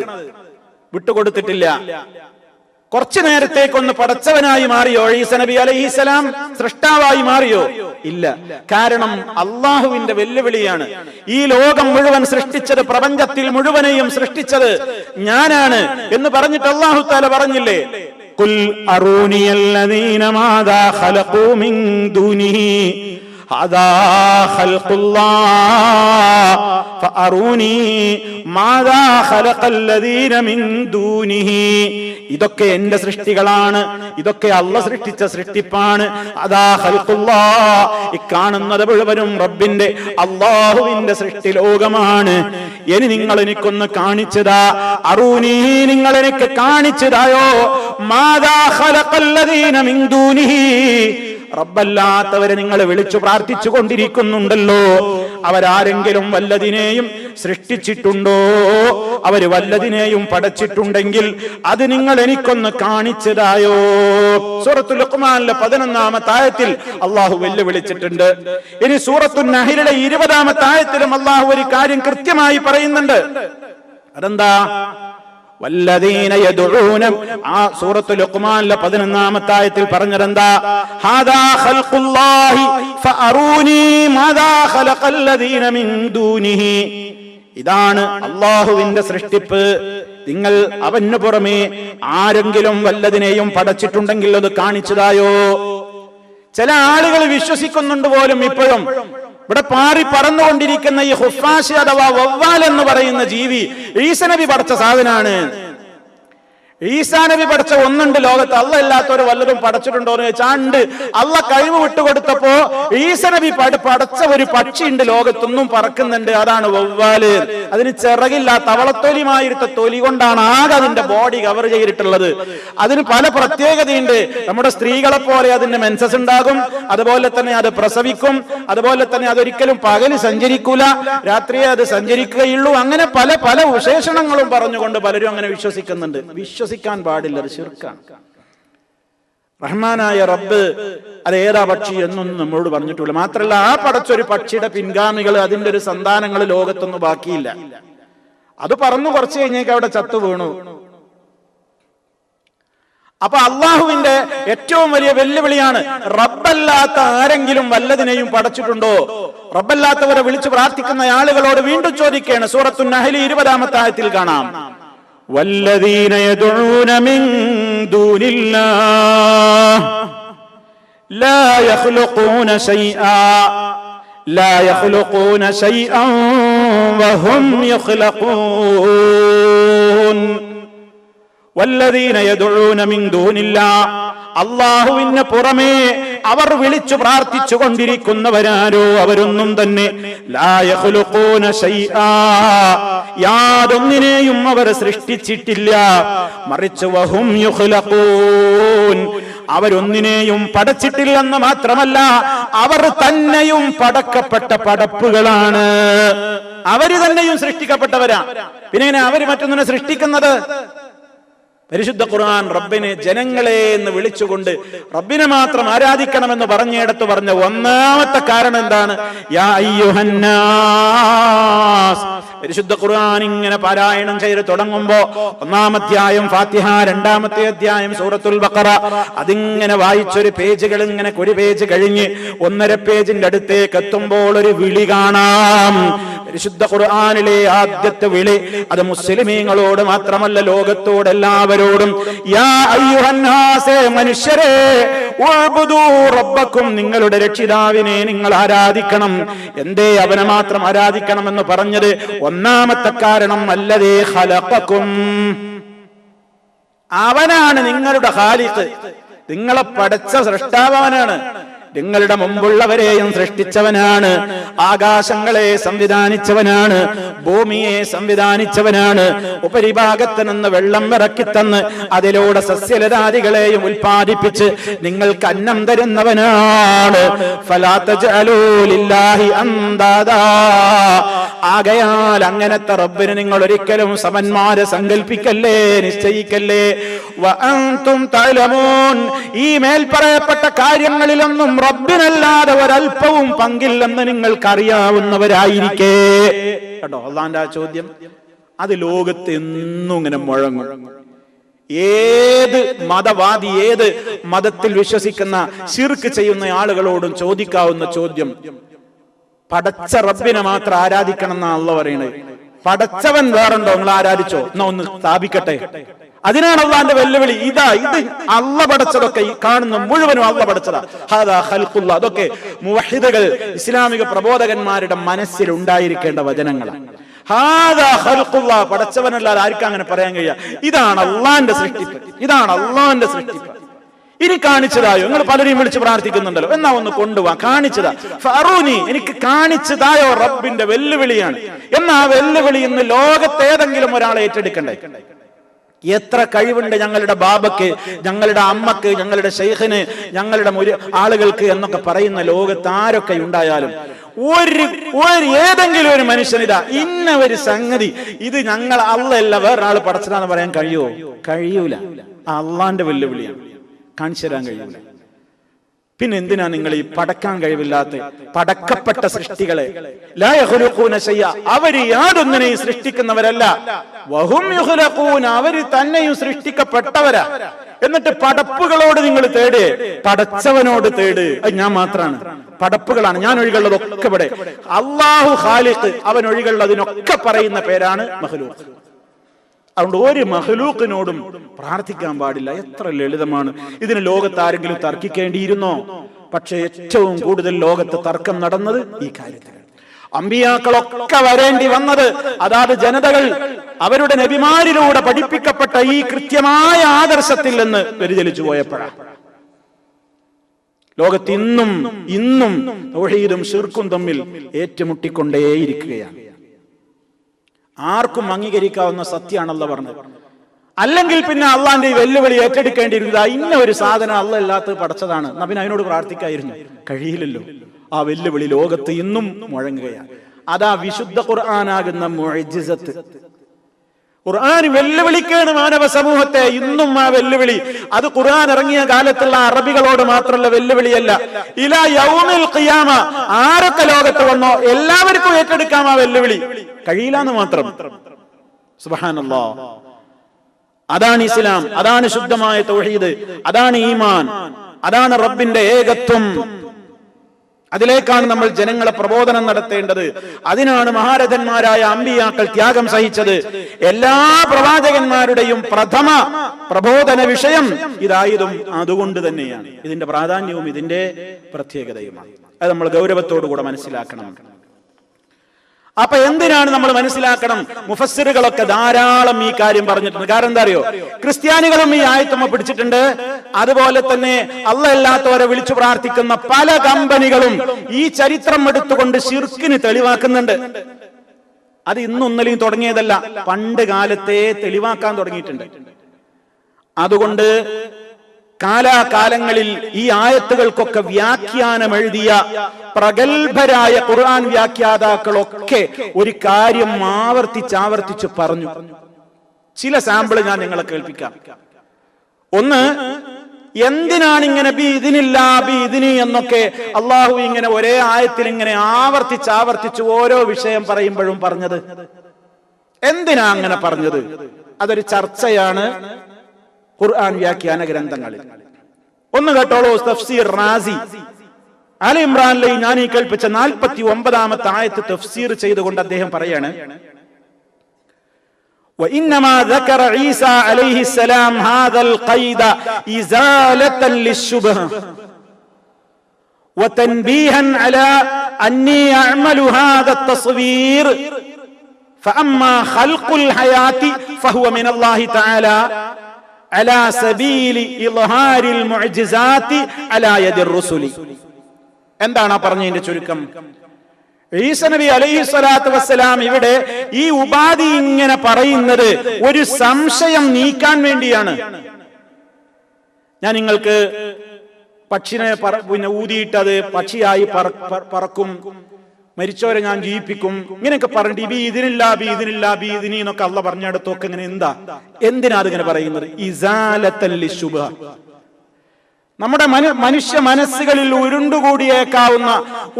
വിട്ടുകൊടുത്തിട്ടില്ല. കുറച്ചു നേരത്തേക്കൊന്ന് പടച്ചവനായി മാറിയോ ഈസ നബി അലൈഹിസ്സലാം? സൃഷ്ടാവായി മാറിയോ? ഇല്ല. കാരണം അള്ളാഹുവിന്റെ വെല്ലുവിളിയാണ്. ഈ ലോകം മുഴുവൻ സൃഷ്ടിച്ചത്, പ്രപഞ്ചത്തിൽ മുഴുവനെയും സൃഷ്ടിച്ചത് ഞാനാണ് എന്ന് പറഞ്ഞിട്ട് അല്ലാഹു തആല പറഞ്ഞില്ലേ, ഖുൽ അറൂനിയല്ലദീന മാദാ ഖലഖൂ മിൻ ദൂനിഹി ഹദാ ഖൽഖുല്ലാഹ് ഫഅറൂനി മാദാ ഖലഖല്ലദീന മിൻ ദൂനിഹി. ഇതൊക്കെ എന്റെ സൃഷ്ടികളാണ്, ഇതൊക്കെ അല്ലാഹ് സൃഷ്ടിച്ച സൃഷ്ടിപ്പാണ്. അദാ ഖൽഖുല്ലാഹ്, ഈ കാണുന്നത് മുഴുവനും റബ്ബിന്റെ, അല്ലാഹുവിന്റെ സൃഷ്ടി ലോകമാണ്. ഇനി നിങ്ങൾ എനിക്കൊന്ന് കാണിച്ചതാ, അറൂനി, നിങ്ങൾ എനിക്ക് കാണിച്ചതായോ, മാദാ ഖലഖല്ലദീന മിൻ ദൂനിഹി, റബ്ബല്ലാത്തവരെ നിങ്ങൾ വിളിച്ചു പ്രാർത്ഥിച്ചു കൊണ്ടിരിക്കുന്നുണ്ടല്ലോ, അവരാരെങ്കിലും വല്ലതിനെയും സൃഷ്ടിച്ചിട്ടുണ്ടോ? അവര് വല്ലതിനെയും പടച്ചിട്ടുണ്ടെങ്കിൽ അത് നിങ്ങൾ എനിക്കൊന്ന് കാണിച്ചതായോ? സൂറത്തുൽ ലുഖ്മാനിലെ 11-ാമത്തെ ആയത്തിൽ അല്ലാഹു വെല്ലുവിളിച്ചിട്ടുണ്ട്. ഇനി സൂറത്തുൻ നഹ്ലിലെ 20-ാമത്തെ ആയത്തിലും അല്ലാഹു ഒരു കാര്യം കൃത്യമായി പറയുന്നുണ്ട്. അതെന്താ? വല്ലദീന യദ്ഊന, ആ സൂറത്തുൽ ലുഖ്മാനിലെ 11-ാമത്തെ ആയത്തിൽ പറഞ്ഞതെന്താ? ഹാദാ ഖൽഖുല്ലാഹി ഫഅറൂനി മാദാ ഖലഖല്ലദീന മിൻ ദൂനിഹി. ഇതാണ് അല്ലാഹുവിന്റെ സൃഷ്ടിപ്പ്. നിങ്ങൾ അവന് പുറമെ ആരെങ്കിലും വല്ലതിനെയും പടച്ചിട്ടുണ്ടെങ്കിൽ അത് കാണിച്ചതായോ? ചില ആളുകൾ വിശ്വസിക്കുന്നുണ്ട് പോലും ഇപ്പോഴും, ഇവിടെ പാറി പറന്നുകൊണ്ടിരിക്കുന്ന ഈ ഖുഫാശി അഥവാ വവ്വാൽ എന്ന് പറയുന്ന ജീവി ഈസ നബി പഠിച്ച സാധനാണ്. ഈസാ നബി പഠിച്ച ഒന്നുണ്ട് ലോകത്ത്, അല്ല ഇല്ലാത്തവര് വല്ലതും പടച്ചിട്ടുണ്ടോ എന്ന് ചോദിച്ചാൽ ഉണ്ട്. അല്ല കഴിവ് വിട്ടുകൊടുത്തപ്പോ ഈസ നബി പടച്ച ഒരു പക്ഷി ഉണ്ട് ലോകത്തൊന്നും പറക്കുന്നുണ്ട്, അതാണ് വവ്വാല്. അതിന് ചിറകില്ല, തവളത്തൊലിമായിരുത്ത തൊലി കൊണ്ടാണ് ആകെ അതിന്റെ ബോഡി കവർ ചെയ്തിട്ടുള്ളത്. അതിന് പല പ്രത്യേകതയുണ്ട്. നമ്മുടെ സ്ത്രീകളെ പോലെ അതിന്റെ മെൻസസ് ഉണ്ടാകും, അതുപോലെ തന്നെ അത് പ്രസവിക്കും, അതുപോലെ തന്നെ അതൊരിക്കലും പകല് സഞ്ചരിക്കൂല, രാത്രിയെ അത് സഞ്ചരിക്കുകയുള്ളൂ. അങ്ങനെ പല പല വിശേഷണങ്ങളും പറഞ്ഞുകൊണ്ട് പലരും അങ്ങനെ വിശ്വസിക്കുന്നുണ്ട്. വിശ്വസിക്കാൻ പാടില്ല, അത് ശിർക്കാണ്. റഹ്മാനായ റബ്ബ് അത് ഏതാ പക്ഷി എന്നൊന്നും നമ്മളോട് പറഞ്ഞിട്ടില്ല. മാത്രമല്ല, ആ പടച്ചൊരു പക്ഷിയുടെ പിൻഗാമികൾ, അതിന്റെ ഒരു സന്താനങ്ങൾ ലോകത്തൊന്നും ബാക്കിയില്ല. അത് പറന്നു കുറച്ച് കഴിഞ്ഞേക്ക് അവിടെ ചത്തു വീണു. അപ്പൊ അള്ളാഹുവിന്റെ ഏറ്റവും വലിയ വെല്ലുവിളിയാണ്, റബ്ബല്ലാത്ത ആരെങ്കിലും വല്ലതിനെയും പടച്ചിട്ടുണ്ടോ? റബ്ബല്ലാത്തവരെ വിളിച്ചു പ്രാർത്ഥിക്കുന്ന ആളുകളോട് വീണ്ടും ചോദിക്കുകയാണ്. സൂറത്തുൻ നഹ്ൽ 20-ാമത്തെ ആയത്തിൽ കാണാം, വല്ലദീന യദ്ഊന മിൻ ദൂനില്ലാഹ് ലാ യഖ്ലുഖൂന ശൈഅൻ വഹും യഖ്ലഖൂൻ. വല്ലദീന യദ്ഊന മിൻ ദൂനില്ലാഹ്, അല്ലാഹുവിന് പുറമേ അവർ വിളിച്ചു പ്രാർത്ഥിച്ചു കൊണ്ടിരിക്കുന്നവരാരോ അവരൊന്നും തന്നെ ലാ യഖ്ലുഖൂന ശൈആ, യാതൊന്നിനെയും അവർ സൃഷ്ടിച്ചിട്ടില്ല. മറിച്ച് വഹും യഖ്ലഖൂൻ, അവരൊന്നിനെയും പടച്ചിട്ടില്ലെന്ന് മാത്രമല്ല, അവർ തന്നെയും പടക്കപ്പെട്ട പടപ്പുകളാണ്. അവര് തന്നെയും സൃഷ്ടിക്കപ്പെട്ടവരാ. പിന്നെ എങ്ങനെ അവര് മറ്റൊന്നിനെ സൃഷ്ടിക്കുന്നത്? പരിശുദ്ധ ഖുർആൻ റബ്ബിനെ ജനങ്ങളെ എന്ന് വിളിച്ചുകൊണ്ട് റബ്ബിനെ മാത്രം ആരാധിക്കണമെന്ന് പറഞ്ഞിടത്ത് പറഞ്ഞ ഒന്നാമത്തെ കാരണം എന്താണ്? യാ അയ്യുഹന്നാസ്. പരിശുദ്ധ ഖുർആൻ ഇങ്ങനെ പാരായണം ചെയ്ത് തുടങ്ങുമ്പോ 1-ാം അധ്യായം ഫാത്തിഹ, 2-ാമത്തെ അധ്യായം സൂറത്തുൽ ബഖറ, അതിങ്ങനെ വായിച്ചൊരു പേജുകൾ ഇങ്ങനെ ഒരു പേജ് കഴിഞ്ഞ് 1.5 പേജിന്റെ അടുത്തേക്ക് എത്തുമ്പോൾ ഒരു വിളി കാണാം. പരിശുദ്ധ ഖുർആനിലെ ആദ്യത്തെ വിളി അത് മുസ്ലിമീങ്ങളോട് മാത്രമല്ല, ലോകത്തോട് എല്ലാവരോടും, യാ അയ്യുഹന്നാസേ, മനുഷ്യരെ, ഉഅ്ബുദൂ റബ്ബക്കും, നിങ്ങളുടെ രക്ഷിതാവിനെ നിങ്ങൾ ആരാധിക്കണം. എന്തേ അവനെ മാത്രം ആരാധിക്കണം എന്ന് പറഞ്ഞത്? ഒന്നാമത്തെ കാരണം, അല്ലദീ ഖലഖക്കും, അവനാണ് നിങ്ങളുടെ ഖാലിഖ്, നിങ്ങളെ പടച്ച സൃഷ്ടാവാനാണ്. നിങ്ങളുടെ മുമ്പുള്ളവരെയും സൃഷ്ടിച്ചവനാണ്, ആകാശങ്ങളെ സംവിധാനിച്ചവനാണ്, ഭൂമിയെ സംവിധാനിച്ചവനാണ്, ഉപരിഭാഗത്ത് നിന്ന് വെള്ളം ഇറക്കിത്തന്ന് അതിലൂടെ സസ്യലതാദികളെയും ഉൽപ്പാദിപ്പിച്ച് നിങ്ങൾക്ക് അന്നം തരുന്നവനാണ്. ഫലാ തജ്അലൂ ലില്ലാഹി അൻദാദാ, ആകയാൽ അങ്ങനത്തെ റബ്ബിന് നിങ്ങൾ ഒരിക്കലും സമന്മാരെ സങ്കല്പിക്കല്ലേ, നിശ്ചയിക്കല്ലേ. വഅൻതും തഅലമൂൻ, ഈ മേൽപ്പറയപ്പെട്ട കാര്യങ്ങളിലൊന്നും റബ്ബിനല്ലാതെ ഒരൽപ്പവും പങ്കില്ലെന്ന് നിങ്ങൾക്കറിയാവുന്നവരായിരിക്കേ. കേട്ടോ അള്ളാന്റെ ആ ചോദ്യം, അത് ലോകത്ത് എന്നും ഇങ്ങനെ മുഴങ്ങും. ഏത് മതവാദി, ഏത് മതത്തിൽ വിശ്വസിക്കുന്ന ശിർക്ക് ചെയ്യുന്ന ആളുകളോടും ചോദിക്കാവുന്ന ചോദ്യം, പടച്ച റബ്ബിനെ മാത്രം ആരാധിക്കണം എന്നാ അള്ളാഹ് പറയുന്നത്. പടച്ചവൻ വേറുണ്ടോ? നിങ്ങൾ ആരാധിച്ചോ? എന്നാ ഒന്ന് സ്ഥാപിക്കട്ടെ. അതിനാണ് അള്ളാന്റെ വെല്ലുവിളി. ഇത് അള്ളാഹ് പടച്ചതൊക്കെ, ഈ കാണുന്ന മുഴുവനും അള്ളാഹ് പടച്ചതാ. ഹാദാ ഖൽഖുല്ലാഹ്. അതൊക്കെ മുവഹിദുകൾ, ഇസ്ലാമിക പ്രബോധകന്മാരുടെ മനസ്സിൽ ഉണ്ടായിരിക്കേണ്ട വചനങ്ങളാണ്. ഹാദാ ഖൽഖുല്ലാഹ്, പടച്ചവനല്ലാതെ ആർക്കും അങ്ങനെ പറയാൻ കഴിയുക. ഇതാണ് അള്ളാന്റെ സൃഷ്ടിപ്പ്, ഇതാണ് അള്ളാന്റെ സൃഷ്ടിപ്പ്. ഇനി കാണിച്ചതായോ? നിങ്ങൾ പലരെയും വിളിച്ച് പ്രാർത്ഥിക്കുന്നുണ്ടല്ലോ, എന്നാ ഒന്ന് കൊണ്ടുപോവാ, കാണിച്ചതാ. ഫറൂനി, എനിക്ക് കാണിച്ചതായോ? റബ്ബിന്റെ വെല്ലുവിളിയാണ്. എന്നാ ആ വെല്ലുവിളി ഇന്ന് ലോകത്തേതെങ്കിലും ഒരാളെ ഏറ്റെടുക്കണ്ടേ? എത്ര കഴിവുണ്ട് ഞങ്ങളുടെ ബാബയ്ക്ക്, ഞങ്ങളുടെ അമ്മക്ക്, ഞങ്ങളുടെ ശൈഖിന്, ഞങ്ങളുടെ ആളുകൾക്ക് എന്നൊക്കെ പറയുന്ന ലോകത്ത് ആരൊക്കെ ഉണ്ടായാലും ഏതെങ്കിലും ഒരു മനുഷ്യനിതാ ഇന്ന ഒരു സംഗതി, ഇത് ഞങ്ങൾ അള്ളയല്ല വേറൊരാൾ പടച്ചതാന്ന് പറയാൻ കഴിയുമോ? കഴിയൂല. അള്ളാന്റെ വെല്ലുവിളിയാണ്, കാണിച്ചു തരാൻ കഴിയൂല. പിന്നെ എന്തിനാ നിങ്ങൾ ഈ പടക്കാൻ കഴിവില്ലാത്ത പടക്കപ്പെട്ട സൃഷ്ടികളെ? ലാ യഖ്ലുഖൂന ശൈഅ, അവര് യാതൊന്നിനെയും സൃഷ്ടിക്കുന്നവരല്ല. വഹും യഖ്ലുഖൂന, അവര് തന്നെയും സൃഷ്ടിക്കപ്പെട്ടവരാ. എന്നിട്ട് പടപ്പുകളോട് നിങ്ങൾ തേട്, പടച്ചവനോട് തേട്. ഞാൻ മാത്രാണ്, പടപ്പുകളാണ്, ഞാൻ ഒഴികളുള്ളതൊക്കെ ഇവിടെ. അല്ലാഹു ഖാലിഖ്, അവൻ ഒഴികളുള്ളതിനൊക്കെ പറയുന്ന പേരാണ് മഖ്ലൂഖ്. അതുകൊണ്ട് ഒരു മഖ്ലൂഖിനോടും പ്രാർത്ഥിക്കാൻ പാടില്ല. എത്ര ലളിതമാണ്. ഇതിന് ലോകത്ത് ആരെങ്കിലും തർക്കിക്കേണ്ടിയിരുന്നോ? പക്ഷെ ഏറ്റവും കൂടുതൽ ലോകത്ത് തർക്കം നടന്നത് ഈ കാര്യത്തിൽ. അമ്പിയാക്കളൊക്കെ വരേണ്ടി വന്നത് അതാത് ജനതകൾ അവരുടെ നബിമാരിലൂടെ പഠിപ്പിക്കപ്പെട്ട ഈ കൃത്യമായ ആദർശത്തിൽ നിന്ന് വ്യതിചലിച്ചു പോയപ്പോഴാണ്. ലോകത്ത് ഇന്നും തൗഹീദും ശിർക്കും തമ്മിൽ ഏറ്റുമുട്ടിക്കൊണ്ടേയിരിക്കുകയാണ്. ആർക്കും അംഗീകരിക്കാവുന്ന സത്യമാണല്ലോ പറഞ്ഞത്. അല്ലെങ്കിൽ പിന്നെ അള്ളാന്റെ ഈ വെല്ലുവിളി ഏറ്റെടുക്കേണ്ടിയിരുന്നത് ഇന്ന ഒരു സാധനം അള്ളാഹ് അല്ലാത്തത് പടച്ചതാണ്, എന്നാ പിന്നെ അതിനോട് പ്രാർത്ഥിക്കായിരുന്നു. കഴിയില്ലല്ലോ. ആ വെല്ലുവിളി ലോകത്ത് ഇന്നും മുഴങ്ങുകയാണ്. അതാ വിശുദ്ധ ഖുർആനാകുന്ന മുഅ്ജിസത്ത്. ഖുർആൻ വെല്ലുവിളിക്കാണ് മാനവ സമൂഹത്തെ. ഇന്നും ആ വെല്ലുവിളി അത് ഖുർആൻ ഇറങ്ങിയ കാലത്തുള്ള അറബികളോട് മാത്രമുള്ള വെല്ലുവിളിയല്ല. ഇലാ യൗമിൽ ഖിയാമ, ആരൊക്കെ ലോകത്ത് വന്നോ എല്ലാവർക്കും ഏറ്റെടുക്കാം ആ വെല്ലുവിളി. കഴിയില്ലാന്ന് മാത്രം. സുബ്ഹാനല്ലാഹ്. അതാണ് ഇസ്ലാം, അതാണ് ശുദ്ധമായ തൗഹീദ്, അതാണ് ഈമാൻ, അതാണ് റബ്ബിന്റെ ഏകത്വം. അതിലേക്കാണ് നമ്മൾ ജനങ്ങളെ പ്രബോധനം നടത്തേണ്ടത്. അതിനാണ് മഹാരഥന്മാരായ അമ്പിയാക്കൾ ത്യാഗം സഹിച്ചത്. എല്ലാ പ്രവാചകന്മാരുടെയും പ്രഥമ പ്രബോധന വിഷയം ഇതായതും അതുകൊണ്ട് തന്നെയാണ്. ഇതിന്റെ പ്രാധാന്യവും ഇതിന്റെ പ്രത്യേകതയുമാണ്. അത് നമ്മൾ ഗൗരവത്തോടുകൂടെ മനസ്സിലാക്കണം. അപ്പൊ എന്തിനാണ് നമ്മൾ മനസ്സിലാക്കണം? മുഫസ്സിറുകളൊക്കെ ധാരാളം ഈ കാര്യം പറഞ്ഞിട്ടുണ്ട്. കാരണം എന്താ അറിയോ? ക്രിസ്ത്യാനികളും ഈ ആയത്തുമ്മ പിടിച്ചിട്ടുണ്ട്. അതുപോലെ തന്നെ അല്ലാഹ് അല്ലാത്തവരെ വിളിച്ചു പ്രാർത്ഥിക്കുന്ന പല കമ്പനികളും ഈ ചരിത്രം എടുത്തുകൊണ്ട് ശിർക്കിന് തെളിവാക്കുന്നുണ്ട്. അത് ഇന്നൊന്നലെയും തുടങ്ങിയതല്ല, പണ്ട് കാലത്തെ തെളിവാക്കാൻ തുടങ്ങിയിട്ടുണ്ട്. അതുകൊണ്ട് കാലാകാലങ്ങളിൽ ഈ ആയത്തുകൾക്കൊക്കെ വ്യാഖ്യാനം എഴുതിയ പ്രഗത്ഭരായ ഖുർആൻ വ്യാഖ്യാതാക്കളൊക്കെ ഒരു കാര്യം ആവർത്തിച്ച് പറഞ്ഞു. ചില സാമ്പിൾ ഞാൻ നിങ്ങളെ കേൾപ്പിക്കാം. ഒന്ന്, എന്തിനാണ് ഇങ്ങനെ ബിഇദ്നില്ലാ എന്നൊക്കെ അള്ളാഹു ഇങ്ങനെ ഒരേ ആയത്തിൽ ഇങ്ങനെ ആവർത്തിച്ച് ഓരോ വിഷയം പറയുമ്പോഴും പറഞ്ഞത്? എന്തിനാ അങ്ങനെ പറഞ്ഞത്? അതൊരു ചർച്ചയാണ് ഖുർആൻ വ്യാഖ്യാന ഗ്രന്ഥങ്ങളിൽ. ഒന്ന് കേട്ടോളൂ. തഫ്സീർ റാസി ആല ഇമ്രാനിലെ ഞാൻ ഈ കേൾപ്പിച്ച 49ാമത്തെ ആയത്ത് തഫ്സീർ ചെയ്തുകൊണ്ട് അദ്ദേഹം പറയാണ്, وإنما ذكر عيسى عليه السلام هذا القيد إزالة للشبهة وتنبيها على أني أعمل هذا التصوير فأما خلق الحياة فهو من الله تعالى على سبيل إظهار المعجزات على يد الرسل. എന്താണ് പറഞ്ഞതിന്റെ ചുരുക്കം? ഈസ നബി അലൈഹി സ്വലാത്തു വസ്സലാം ഇവിടെ ഈ ഉപാധി ഇങ്ങനെ പറയുന്നത് ഒരു സംശയം നീക്കാൻ വേണ്ടിയാണ്. ഞാൻ നിങ്ങൾക്ക് പക്ഷിനെ പിന്നെ ഊതിയിട്ട് അത് പക്ഷിയായി പറക്കും, മരിച്ചവരെ ഞാൻ ജീവിപ്പിക്കും, ഇങ്ങനെയൊക്കെ പറഞ്ഞിട്ട് ബിഇദ്നി എന്നൊക്കെ അള്ളാഹ് പറഞ്ഞിടത്തൊക്കെ ഇങ്ങനെ എന്തിനാ അതിങ്ങനെ പറയുന്നത്? ഇസാലത്തൽ ലിശുബ്ഹ, നമ്മുടെ മനുഷ്യ മനസ്സുകളിൽ ഉരുണ്ടുകൂടിയേക്കാവുന്ന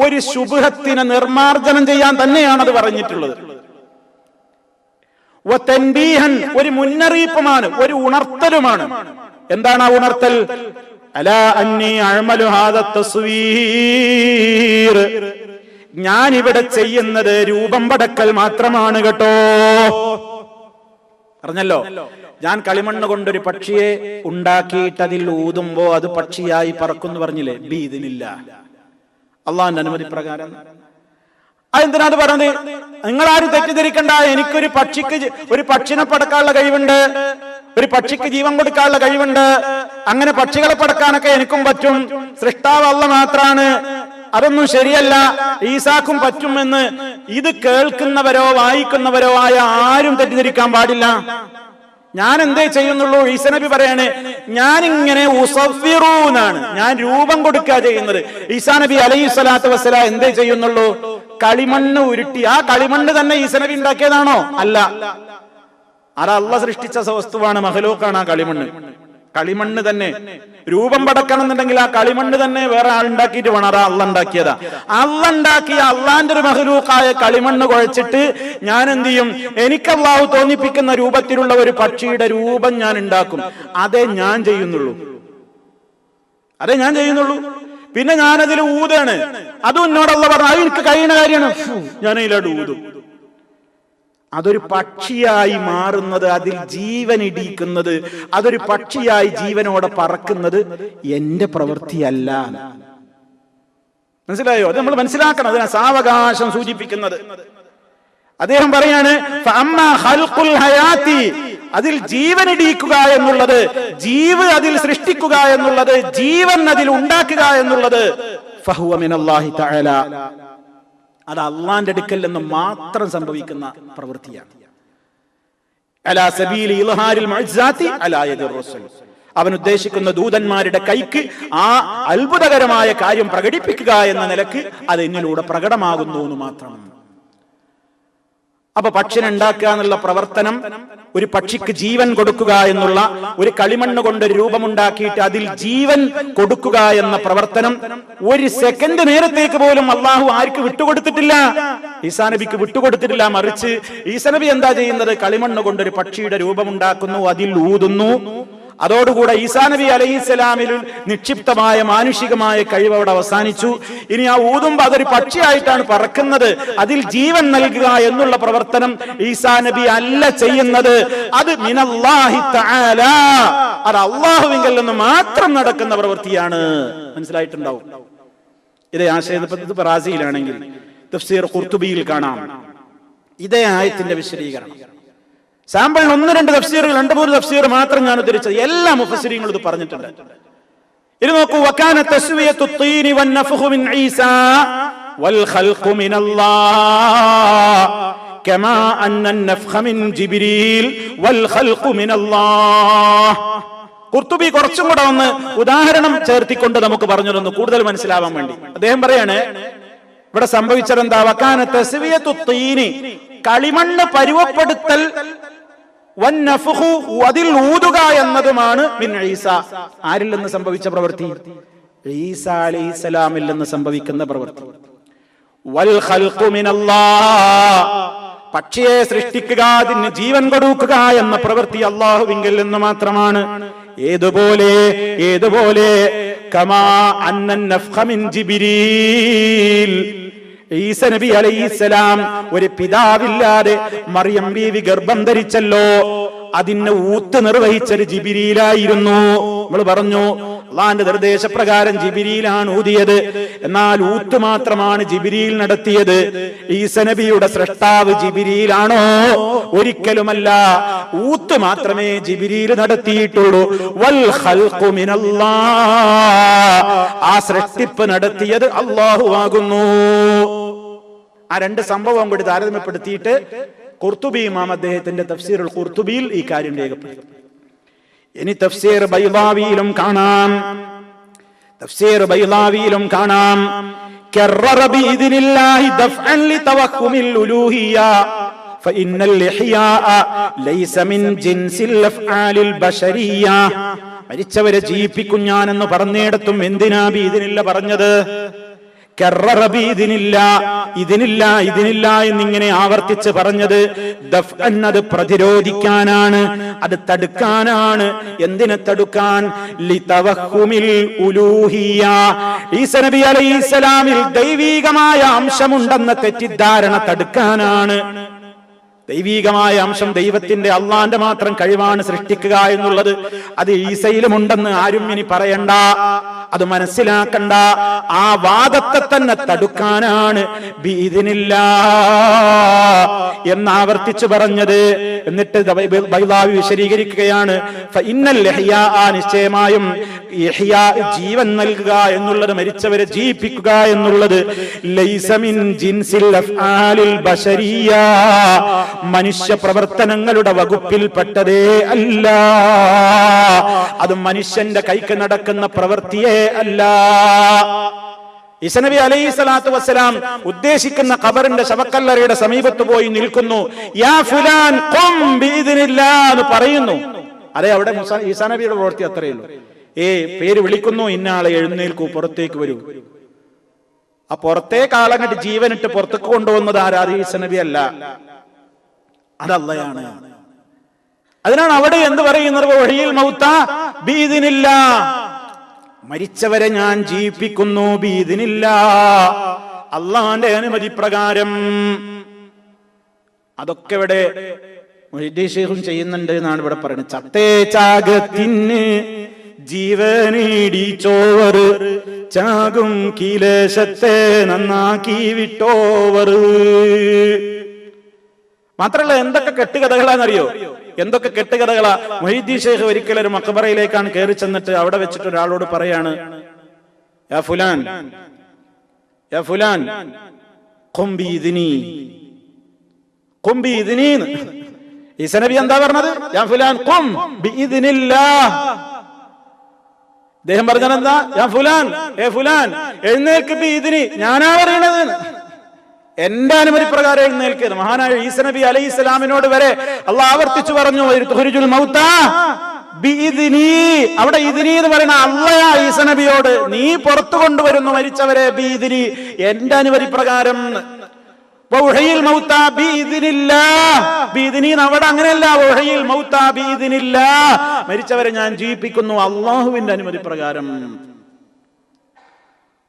ഒരു ശുബ്ഹത്തിനെ നിർമാർജനം ചെയ്യാൻ തന്നെയാണ് അത് പറഞ്ഞിട്ടുള്ളത്. വതൻബീഹൻ, ഒരു മുന്നറിയിപ്പുമാണ്, ഒരു ഉണർത്തലുമാണ്. എന്താണ് ആ ഉണർത്തൽ? അലാ അന്നി അഅമലു ഹാദാ തസ്വീർ, ഞാൻ ഇവിടെ ചെയ്യുന്നത് രൂപം പടക്കൽ മാത്രമാണ് കേട്ടോ. പറഞ്ഞല്ലോ, ഞാൻ കളിമണ്ണ് കൊണ്ടൊരു പക്ഷിയെ ഉണ്ടാക്കിയിട്ട് അതിൽ ഊതുമ്പോ അത് പക്ഷിയായി പറക്കുന്നു പറഞ്ഞില്ലേ? ബിഇദ്നില്ല, അള്ളാഹുവിന്റെ അനുമതി പ്രകാരം. അതെന്തിനാ അത് പറഞ്ഞത്? നിങ്ങളാരും തെറ്റിദ്ധരിക്കണ്ട. എനിക്കൊരു പക്ഷിനെ പടക്കാനുള്ള കഴിവുണ്ട്, ഒരു പക്ഷിക്ക് ജീവൻ കൊടുക്കാനുള്ള കഴിവുണ്ട്, അങ്ങനെ പക്ഷികളെ പടക്കാനൊക്കെ എനിക്കും പറ്റും. സൃഷ്ടാവ് അല്ലാഹ് മാത്രാണ്, അതൊന്നും ശരിയല്ല, ഈസാക്കും പറ്റുമെന്ന് ഇത് കേൾക്കുന്നവരോ വായിക്കുന്നവരോ ആയ ആരും തെറ്റിദ്ധരിക്കാൻ പാടില്ല. ഞാൻ എന്തേ ചെയ്യുന്നുള്ളൂ? ഈസാ നബി പറയാണ്, ഞാനിങ്ങനെ ഉസഫിറൂനാണ്, ഞാൻ രൂപം കൊടുക്കുക ചെയ്യുന്നത്. ഈസാ നബി അലൈഹി സ്വലാത്തു വസ്സലാം എന്തേ ചെയ്യുന്നുള്ളൂ? കളിമണ്ണ് ഉരുട്ടി, ആ കളിമണ്ണ് തന്നെ ഈസാ നബി ഉണ്ടാക്കിയതാണോ? അല്ല, അത് അള്ളാഹ് സൃഷ്ടിച്ച വസ്തുവാണ്, മഖ്ലൂഖാണ് ആ കളിമണ്ണ്. കളിമണ്ണ് തന്നെ രൂപം പടക്കണം എന്നുണ്ടെങ്കിൽ ആ കളിമണ്ണ് തന്നെ വേറെ ആളുണ്ടാക്കിയിട്ട് വേണം. അതാ അള്ളാഹ് ഉണ്ടാക്കിയതാ. അള്ളാഹ് ഉണ്ടാക്കിയ അള്ളാന്റെ ഒരു മഖ്ലൂഖായ കളിമണ്ണ് കുഴച്ചിട്ട് ഞാൻ എന്ത് ചെയ്യും? എനിക്ക് അള്ളാഹു തോന്നിപ്പിക്കുന്ന രൂപത്തിലുള്ള ഒരു പക്ഷിയുടെ രൂപം ഞാൻ ഉണ്ടാക്കും. അതേ ഞാൻ ചെയ്യുന്നുള്ളൂ. പിന്നെ ഞാനതിൽ ഊതാണ്. അതും എന്നോട് അള്ളാഹ് പറഞ്ഞു, അത് എനിക്ക് കഴിയുന്ന കാര്യമാണ്, ഞാൻ അതിലോട്ട് ഊതും. അതൊരു പക്ഷിയായി മാറുന്നത്, അതിൽ ജീവൻ ഇടിക്കുന്നത്, അതൊരു പക്ഷിയായി ജീവനോടെ പറക്കുന്നത് എന്റെ പ്രവൃത്തിയല്ല. മനസ്സിലായോ? അത് നമ്മൾ മനസ്സിലാക്കണം. അതിനാ സാവകാശം സൂചിപ്പിക്കുന്നത്. അദ്ദേഹം പറയാണ്, അതിൽ ജീവൻ ഇടിക്കുക എന്നുള്ളത്, അതിൽ സൃഷ്ടിക്കുക എന്നുള്ളത്, ജീവൻ അതിൽ ഉണ്ടാക്കുക എന്നുള്ളത് ഫഹുവ മിനല്ലാഹി തആല, അത് അള്ളാന്റെ അടുക്കൽ നിന്ന് മാത്രം സംഭവിക്കുന്ന പ്രവൃത്തിയാണ്. അലാ സബീലി ഇൽഹാരിൽ മുഅ്ജിസാത്തി അലാ യദിർ റസൂൽ, അവൻ ഉദ്ദേശിക്കുന്ന ദൂതന്മാരുടെ കൈക്ക് ആ അത്ഭുതകരമായ കാര്യം പ്രകടിപ്പിക്കുക എന്ന നിലക്ക് അത് എന്നിലൂടെ പ്രകടമാകുന്നു എന്ന് മാത്രം. അപ്പൊ പക്ഷിനെ ഉണ്ടാക്കുക എന്നുള്ള പ്രവർത്തനം, ഒരു പക്ഷിക്ക് ജീവൻ കൊടുക്കുക എന്നുള്ള, ഒരു കളിമണ്ണ് കൊണ്ട് രൂപമുണ്ടാക്കിയിട്ട് അതിൽ ജീവൻ കൊടുക്കുക എന്ന പ്രവർത്തനം ഒരു സെക്കൻഡ് നേരത്തേക്ക് പോലും അള്ളാഹു ആർക്ക് വിട്ടുകൊടുത്തിട്ടില്ല? ഈസാ നബിക്ക് വിട്ടുകൊടുത്തിട്ടില്ല. മറിച്ച് ഈസാ നബി എന്താ ചെയ്യുന്നത്? കളിമണ്ണ് കൊണ്ടൊരു പക്ഷിയുടെ രൂപമുണ്ടാക്കുന്നു, അതിൽ ഊതുന്നു. അതോടുകൂടെ ഈസാ നബി അലൈഹിസ്സലാമിൽ നിക്ഷിപ്തമായ മാനുഷികമായ കഴിവ് അവിടെ അവസാനിച്ചു. ഇനി ആ ഊതുമ്പോ അതൊരു പക്ഷിയായിട്ടാണ് പറക്കുന്നത്, അതിൽ ജീവൻ നൽകുക എന്നുള്ള പ്രവർത്തനം ഈസാ നബി അല്ല ചെയ്യുന്നത്. അത് മിനല്ലാഹി തആല, അത് അല്ലാഹുവിങ്കൽ നിന്ന് മാത്രം നടക്കുന്ന പ്രവൃത്തിയാണ്. മനസ്സിലായിട്ടുണ്ടാവും. ഇതേ ആശയം റാസിയിലാണെങ്കിൽ തഫ്സീർ ഖുർത്തുബിയിൽ കാണാം ഇതേ ആയത്തിന്റെ വിശദീകരണം. സാമ്പിളിന് 1-2 തഫ്സീറുകൾ, 2-3 തഫ്സീർ മാത്രം ഞാൻ ഉദ്ധരിച്ചത്. എല്ലാ മുഫസ്സിരീങ്ങളും ഇത് പറഞ്ഞിട്ടുണ്ട്. ഇത് നോക്കൂ, വകാന തസ്വിയത്തു ത്വീനി വന്നഫഖു മിൻ ഈസാ വൽ ഖൽഖു മിനല്ലാഹ് കമാ അന്ന അൻ-നഫഖ മിൻ ജിബ്രീൽ വൽ ഖൽഖു മിനല്ലാഹ്. ഖുർത്തുബി കുറച്ചും കൂടെ ഒന്ന് ഉദാഹരണം ചേർത്തിക്കൊണ്ട് നമുക്ക് പറഞ്ഞു തന്നു കൂടുതൽ മനസ്സിലാവാൻ വേണ്ടി. അദ്ദേഹം പറയാണ്, ഇവിടെ സംഭവിച്ചത് എന്താ? വകാന തസ്വിയത്തു ത്വീനി, കളിമണ്ണ് പരുവപ്പെടുത്തൽ, വന്നഫഖു, അതിൽ ഊതുക എന്നതുമാണ് മിൻ ഈസാ. ആരിൽ നിന്ന് സംഭവിച്ച പ്രവൃത്തി? ഈസാ അലൈഹിസ്സലാമിൽ നിന്ന് സംഭവിക്കുന്ന പ്രവൃത്തി. വൽ ഖൽഖു മിനല്ലാഹ്, പക്ഷിയെ സൃഷ്ടിക്കുക, അതിന് ജീവൻ കൊടുക്കുക എന്ന പ്രവൃത്തി അല്ലാഹുവിങ്കൽ നിന്ന് മാത്രമാണ്. ഏതുപോലെ കമാ അന്നൻ നഫ്ഖ മിൻ ജിബ്രീൽ, ഈസാ നബി അലൈഹിസ്സലാം ഒരു പിതാവില്ലാതെ മറിയം ബീവി ഗർഭം ധരിച്ചല്ലോ, അതിന് ഊത്ത് നിർവഹിച്ചത് ജിബ്രീലായിരുന്നു. നമ്മൾ പറഞ്ഞു അള്ളാന്റെ നിർദ്ദേശപ്രകാരം ജിബ്രീലാണ് ഊതിയത്. എന്നാൽ ഊത്ത് മാത്രമാണ് ജിബ്രീൽ നടത്തിയത്. ഈസാ നബിയുടെ സ്രഷ്ടാവ് ജിബ്രീലാണോ? ഒരിക്കലുമല്ല. ഊത്ത് മാത്രമേ ജിബ്രീൽ നടത്തിയിട്ടുള്ളൂ. വൽ ഖൽഖു മിനല്ലാഹ്, ആ സൃഷ്ടിപ്പ് നടത്തിയത് അല്ലാഹു ആകുന്നു. ആ 2 സംഭവം കൂടി താരതമ്യപ്പെടുത്തിയിട്ട് ഖുർത്തുബി ഇമാം അദ്ദേഹത്തിന്റെ തഫ്സീറുൽ ഖുർത്തുബിയിൽ ഈ കാര്യം രേഖപ്പെടുത്തി. ഇനി തഫ്സീർ ബൈളാവിയിലും കാണാം കററ ബിഇദ്നില്ലാഹി ദഫ്അൻ ലിതവഖുമിൽ ഉലൂഹിയ്യ ഫഇന്നൽ ഇഹ്യാഅ ലൈസ മിൻ ജിൻസിൽ അഫ്ആലിൽ ബശരിയ്യ. മരിച്ചവരെ ജീവിപ്പിക്കും ഞാനെന്ന് പറഞ്ഞിടത്തും എന്തിനാ ബിഇദ്നില്ല പറഞ്ഞത്? ഇതിനില്ല എന്നിങ്ങനെ ആവർത്തിച്ച് പറഞ്ഞത് അത് പ്രതിരോധിക്കാനാണ്, അത് തടുക്കാനാണ്. എന്തിനെ തടുക്കാൻ? ലിതവഹുമിൽ ഉലൂഹിയ, ഈസാ നബി അലൈഹിസ്സലാമിൽ ദൈവീകമായ അംശമുണ്ടെന്ന തെറ്റിദ്ധാരണ തടുക്കാനാണ്. ദൈവീകമായ അംശം ദൈവത്തിന്റെ, അള്ളാന്റെ മാത്രം കഴിവാണ് സൃഷ്ടിക്കുക എന്നുള്ളത്. അത് ഈസയിലുമുണ്ടെന്ന് ആരും ഇനി പറയണ്ട, അത് മനസ്സിലാക്കണ്ട. ആ വാദത്തെ തന്നെ തടുക്കാനാണ് ബിഇദ്നില്ലാ എന്നാവർത്തിച്ചു പറഞ്ഞത്. എന്നിട്ട് ബൈളാവി വിശദീകരിക്കുകയാണ്, ഫഇന്നൽ ഇഹ്യാ, നിശ്ചയമായും ഇഹ്യാ ജീവൻ നൽകുക എന്നുള്ളത്, മരിച്ചവരെ ജീവിപ്പിക്കുക എന്നുള്ളത്, ലൈസ മിൻ ജിൻസിൽ അഫ്ആലിൽ ബശരിയ്യ, മനുഷ്യ പ്രവർത്തനങ്ങളുടെ വകുപ്പിൽപ്പെട്ടതേ അല്ല. അത് മനുഷ്യന്റെ കൈക്ക് നടക്കുന്ന പ്രവൃത്തിയേ അല്ല. ഈസാ നബി അലൈഹി സ്വലാത്തു വസ്സലാം ഉദ്ദേശിക്കുന്ന ഖബറിന്റെ ശവക്കല്ലറയുടെ സമീപത്ത് പോയി നിൽക്കുന്നു. യാ ഫുലാൻ ഖും ബിഇദ്നില്ലാ എന്ന് പറയുന്നു. അതെ, അവിടെ ഈസാ നബിയുടെ പ്രവൃത്തി അത്രയേ ഉള്ളൂ. പേര് വിളിക്കുന്നു, ഇന്നാളെ എഴുന്നേൽക്കൂ, പുറത്തേക്ക് വരൂ. ആ പുറത്തേക്ക് ആളങ്ങട്ട് ജീവനിട്ട് പുറത്തേക്ക് കൊണ്ടുവന്നത് ആരാ? ഈസാ നബി അല്ല, അതല്ലയാണ്. അതിനാണ് അവിടെ എന്ത് പറയുന്നത്? വഹിയിൽ മൗതാ ബിഇദ്നില്ലാ, മരിച്ചവരെ ഞാൻ ജീവിപ്പിക്കുന്നു ബിഇദ്നില്ലാ, അള്ളാന്റെ അനുമതി പ്രകാരം. അതൊക്കെ ഇവിടെ മുഹീദ്ദീൻ ശൈഖും ചെയ്യുന്നുണ്ട് എന്നാണ് ഇവിടെ പറയുന്നത്. ചത്തേ ചാകത്തിന് ജീവനീടിച്ചോവർ, ചാകും കീലേശത്തെ നന്നാക്കി വിട്ടോവർ. മാത്രല്ല എന്തൊക്കെ കെട്ടുകഥകളാണെന്നറിയോ? എന്തൊക്കെ കെട്ടുകഥകളാ. മുഹീദ്ദീൻ ശൈഖ് ഒരിക്കലും ഒരു മഖബറയിലേക്കാണ് കയറി ചെന്നിട്ട് അവിടെ വെച്ചിട്ട് ഒരാളോട് പറയാണ്, യാ ഫുലാൻ യാ ഫുലാൻ ഖും ബിഇദ്നി, ഖും ബിഇദ്നി. ഈസാ നബി എന്താ പറഞ്ഞത്? യാ ഫുലാൻ ഖും ബിഇദ്നില്ലാ. അദ്ദേഹം പറഞ്ഞത് എന്താ? യാ ഫുലാൻ, ഏ ഫുലാൻ എഴുന്നേൽക്ക് ബിഇദ്നി, ഞാനാ പറയണത്, എന്റെ അനുമതി പ്രകാരം എഴുന്നേൽക്കുന്നത്. മഹാനായ ഈസാ നബി അലൈഹി സ്വലാമിനോട് വരെ അള്ളാഹ് ആവർത്തിച്ചു പറഞ്ഞു, തുഖ്രിജുൽ മൗതാ ബിഇദ്നി. അവിടെ ഇദ്നി എന്ന് പറയുന്ന അള്ളയാ ഈസാ നബിയോട്, നീ പുറത്തു കൊണ്ടുവരുന്നു മരിച്ചവരെ ബിഇദ്നി, എന്റെ അനുമതി പ്രകാരം. വഹയിൽ മൗതാ ബിഇദ്നില്ലാ, ബിഇദ്നി അവിടെ അങ്ങനെയല്ല. വഹയിൽ മൗതാ ബിഇദ്നില്ലാ, മരിച്ചവരെ ഞാൻ ജീവിപ്പിക്കുന്നു അള്ളാഹുവിന്റെ അനുമതി പ്രകാരം.